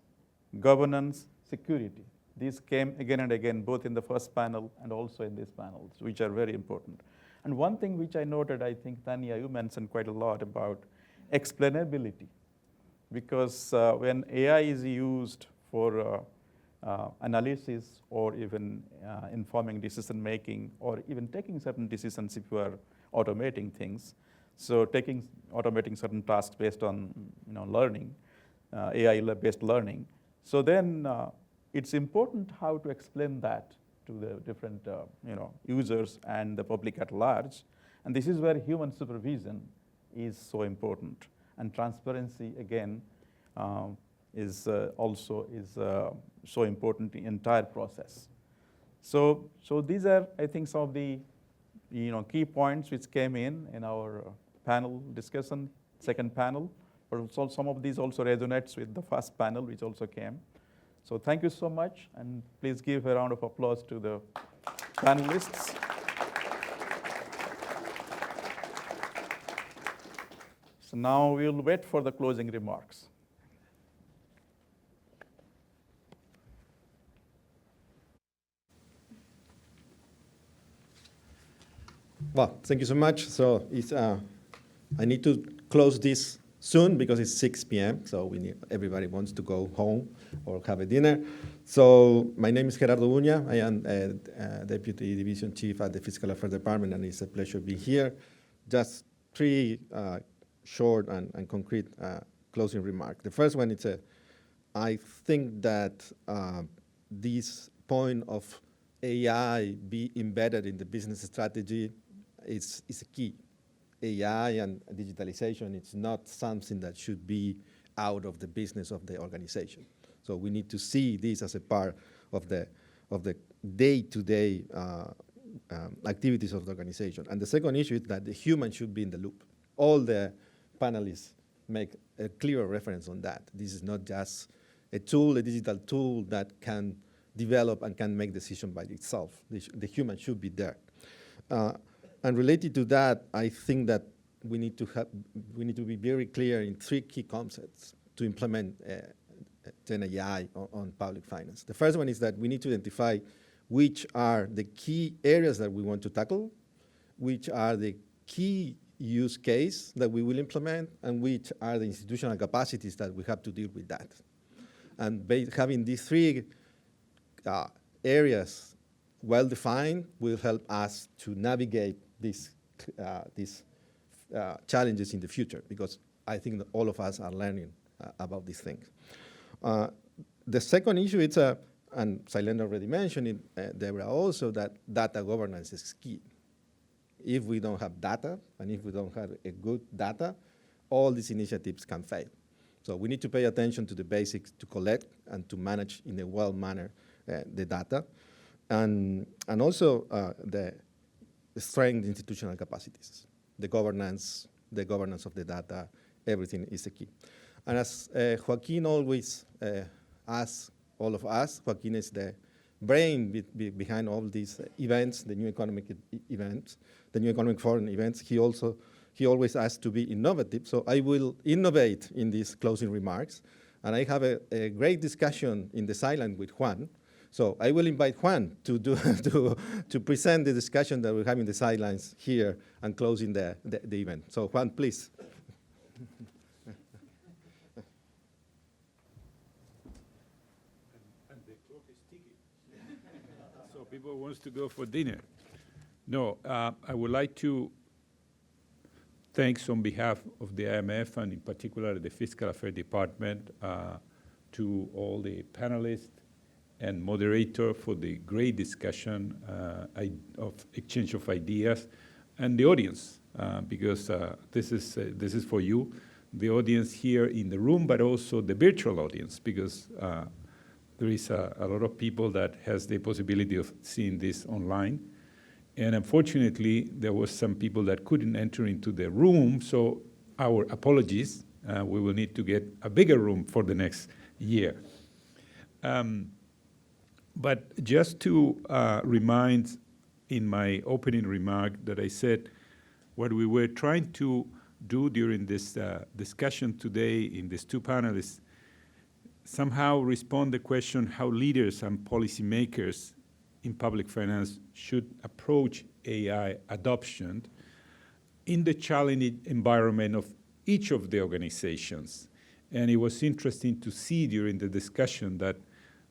governance, security. These came again and again, both in the first panel and also in these panels, which are very important. And one thing which I noted, I think, Tanya, you mentioned quite a lot about explainability. Because when AI is used for analysis or even informing decision making or even taking certain decisions if you are automating things, so automating certain tasks based on learning, AI-based learning, so then it's important how to explain that to the different users and the public at large. And this is where human supervision is so important. And transparency, again, is also so important in the entire process. So these are, I think, some of the key points which came in our panel discussion, second panel. But also some of these also resonates with the first panel, which also came. So thank you so much, and please give a round of applause to the panelists. So now we'll wait for the closing remarks. Well, thank you so much. So I need to close this soon because it's 6 p.m. So everybody wants to go home or have a dinner. So my name is Gerardo Uña. I am Deputy Division Chief at the Fiscal Affairs Department, and it's a pleasure being here. Just three short and concrete closing remarks. The first one is I think that this point of AI be embedded in the business strategy is a key. AI and digitalization, it's not something that should be out of the business of the organization. So we need to see this as a part of the day-to-day activities of the organization. And the second issue is that the human should be in the loop. All the panelists make a clear reference on that. This is not just a tool, a digital tool that can develop and can make decisions by itself. The human should be there. And related to that, I think that we need to be very clear in three key concepts to implement Gen AI on public finance. The first one is that we need to identify which are the key areas that we want to tackle, which are the key use case that we will implement, and which are the institutional capacities that we have to deal with that. And having these three areas well-defined will help us to navigate these challenges in the future, because I think that all of us are learning about these things. The second issue is, and Sailendra already mentioned it, there are also that data governance is key. If we don't have data, and if we don't have a good data, all these initiatives can fail. So we need to pay attention to the basics to collect and to manage in a well manner the data, and also the strength institutional capacities, the governance of the data, everything is a key. And as Joaquin always asks all of us, Joaquin is the brain behind all these events, the new economic events, the new economic forum events. He also he always asks to be innovative, so I will innovate in these closing remarks. And I have a great discussion in the silent with Juan. So I will invite Juan to present the discussion that we're having in the sidelines here and closing the event. So Juan, please. And the clock is ticking. So people wants to go for dinner. No, I would like to thanks on behalf of the IMF and in particular the Fiscal Affairs Department to all the panelists and moderator for the great discussion of exchange of ideas, and the audience, because this is for you, the audience here in the room, but also the virtual audience, because there is a lot of people that has the possibility of seeing this online. And unfortunately, there was some people that couldn't enter into the room, so our apologies. We will need to get a bigger room for the next year. But just to remind in my opening remark that I said what we were trying to do during this discussion today in these two panelists, somehow respond the question how leaders and policymakers in public finance should approach AI adoption in the challenging environment of each of the organizations. And it was interesting to see during the discussion that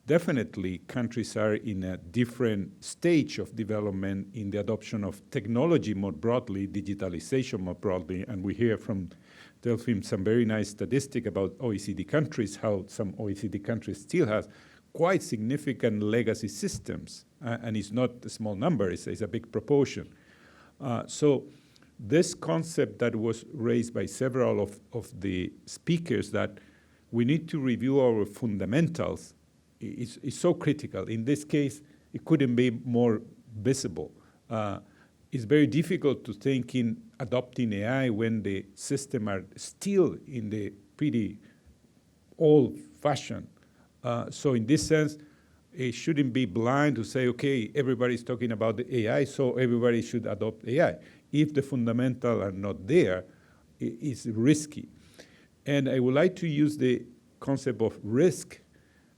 definitely countries are in a different stage of development in the adoption of technology more broadly, digitalization more broadly, and we hear from Delphine some very nice statistic about OECD countries, how some OECD countries still have quite significant legacy systems, and it's not a small number, it's a big proportion. So this concept that was raised by several of the speakers that we need to review our fundamentals is so critical. In this case, it couldn't be more visible. It's very difficult to think in adopting AI when the systems are still in the pretty old-fashioned. So in this sense, it shouldn't be blind to say, okay, everybody's talking about the AI, so everybody should adopt AI. If the fundamentals are not there, it's risky. And I would like to use the concept of risk,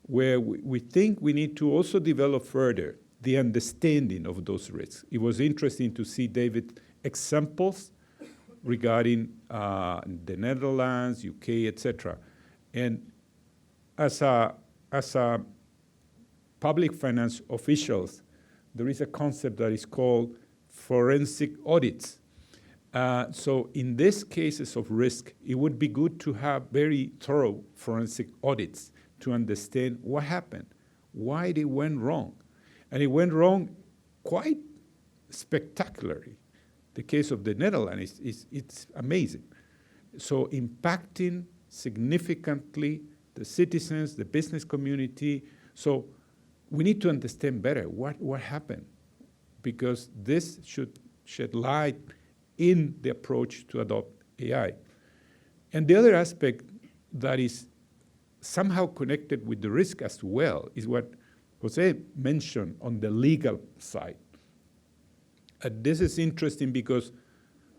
where we think we need to also develop further the understanding of those risks. It was interesting to see David's examples regarding the Netherlands, UK, etc. And as a public finance officials, there is a concept that is called forensic audits. So in these cases of risk, it would be good to have very thorough forensic audits to understand what happened, why they went wrong. And it went wrong quite spectacularly. The case of the Netherlands, it's amazing. So impacting significantly the citizens, the business community. So we need to understand better what happened, because this should shed light in the approach to adopt AI. And the other aspect that is somehow connected with the risk as well is what Jose mentioned on the legal side. This is interesting because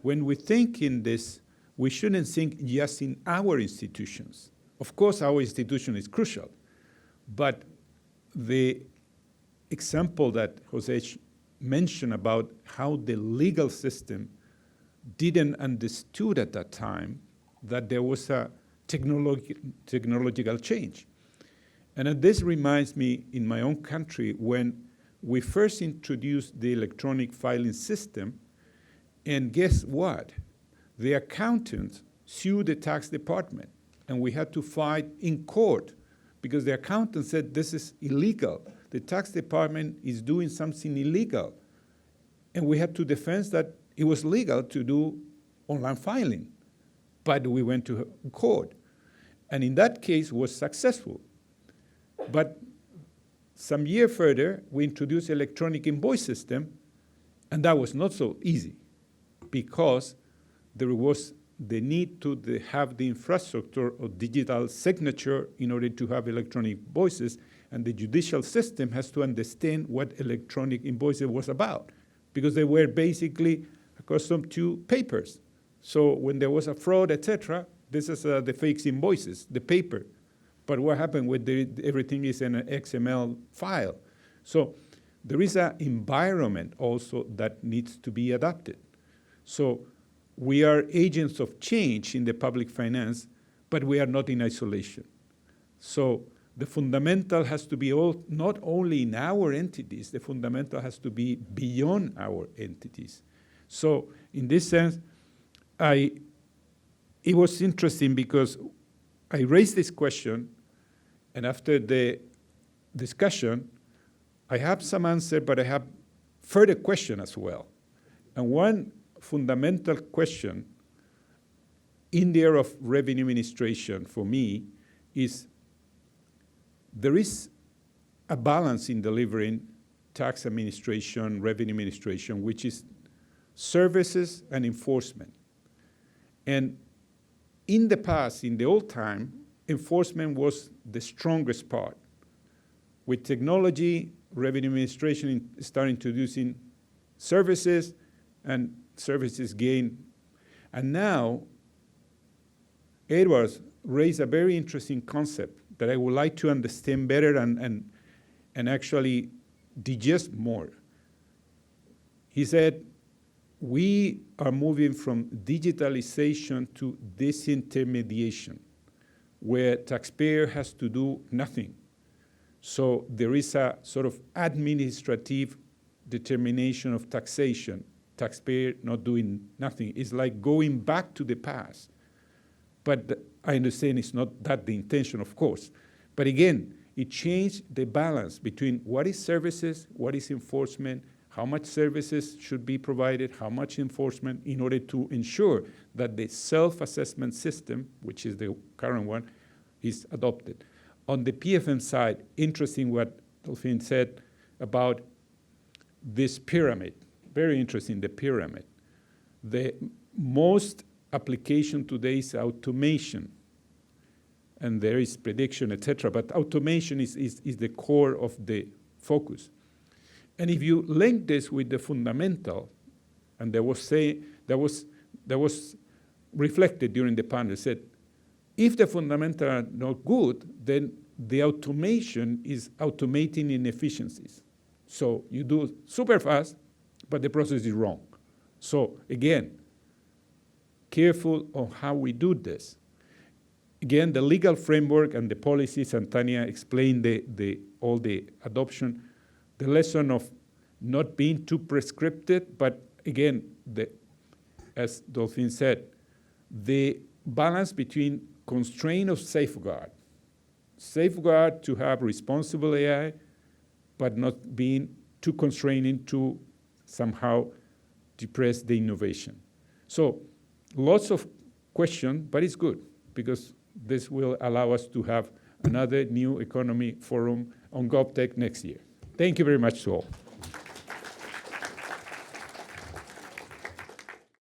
when we think in this, we shouldn't think just in our institutions. Of course, our institution is crucial, but the example that Jose mentioned about how the legal system didn't understood at that time that there was a technological change. And this reminds me in my own country when we first introduced the electronic filing system, and guess what? The accountants sued the tax department, and we had to fight in court because the accountant said this is illegal. The tax department is doing something illegal. And we had to defend that it was legal to do online filing. But we went to court. And in that case was successful. But some year further, we introduced electronic invoice system, and that was not so easy because there was the need to have the infrastructure of digital signature in order to have electronic invoices, and the judicial system has to understand what electronic invoices was about because they were basically accustomed to papers. So when there was a fraud, etc., this is the fake invoices, the paper. But what happened with everything is in an XML file. So there is an environment also that needs to be adapted. So we are agents of change in the public finance, but we are not in isolation. So the fundamental has to be not only in our entities, the fundamental has to be beyond our entities. So in this sense, it was interesting because I raised this question, and after the discussion, I have some answer, but I have further question as well. And one fundamental question in the area of revenue administration for me is there is a balance in delivering tax administration, revenue administration, which is services and enforcement. And in the past, in the old time, enforcement was the strongest part. With technology, revenue administration started introducing services, and services gain. And now, Edwards raised a very interesting concept that I would like to understand better and actually digest more. He said, we are moving from digitalization to disintermediation, where taxpayer has to do nothing. So there is a sort of administrative determination of taxation, taxpayer not doing nothing. It's like going back to the past. But I understand it's not that the intention, of course. But again, it changed the balance between what is services, what is enforcement, how much services should be provided, how much enforcement, in order to ensure that the self-assessment system, which is the current one, is adopted. On the PFM side, interesting what Delphine said about this pyramid. Very interesting, the pyramid. The most application today is automation. And there is prediction, etc. But automation is the core of the focus. And if you link this with the fundamental, and that was reflected during the panel, said, if the fundamentals are not good, then the automation is automating inefficiencies. So you do super fast, but the process is wrong. So again, careful on how we do this. Again, the legal framework and the policies, and Tanya explained all the adoption, the lesson of not being too prescriptive, but again, as Delphine said, the balance between constraint of safeguard to have responsible AI, but not being too constraining to somehow depress the innovation. So lots of questions, but it's good because this will allow us to have another new economy forum on GovTech next year. Thank you very much to all.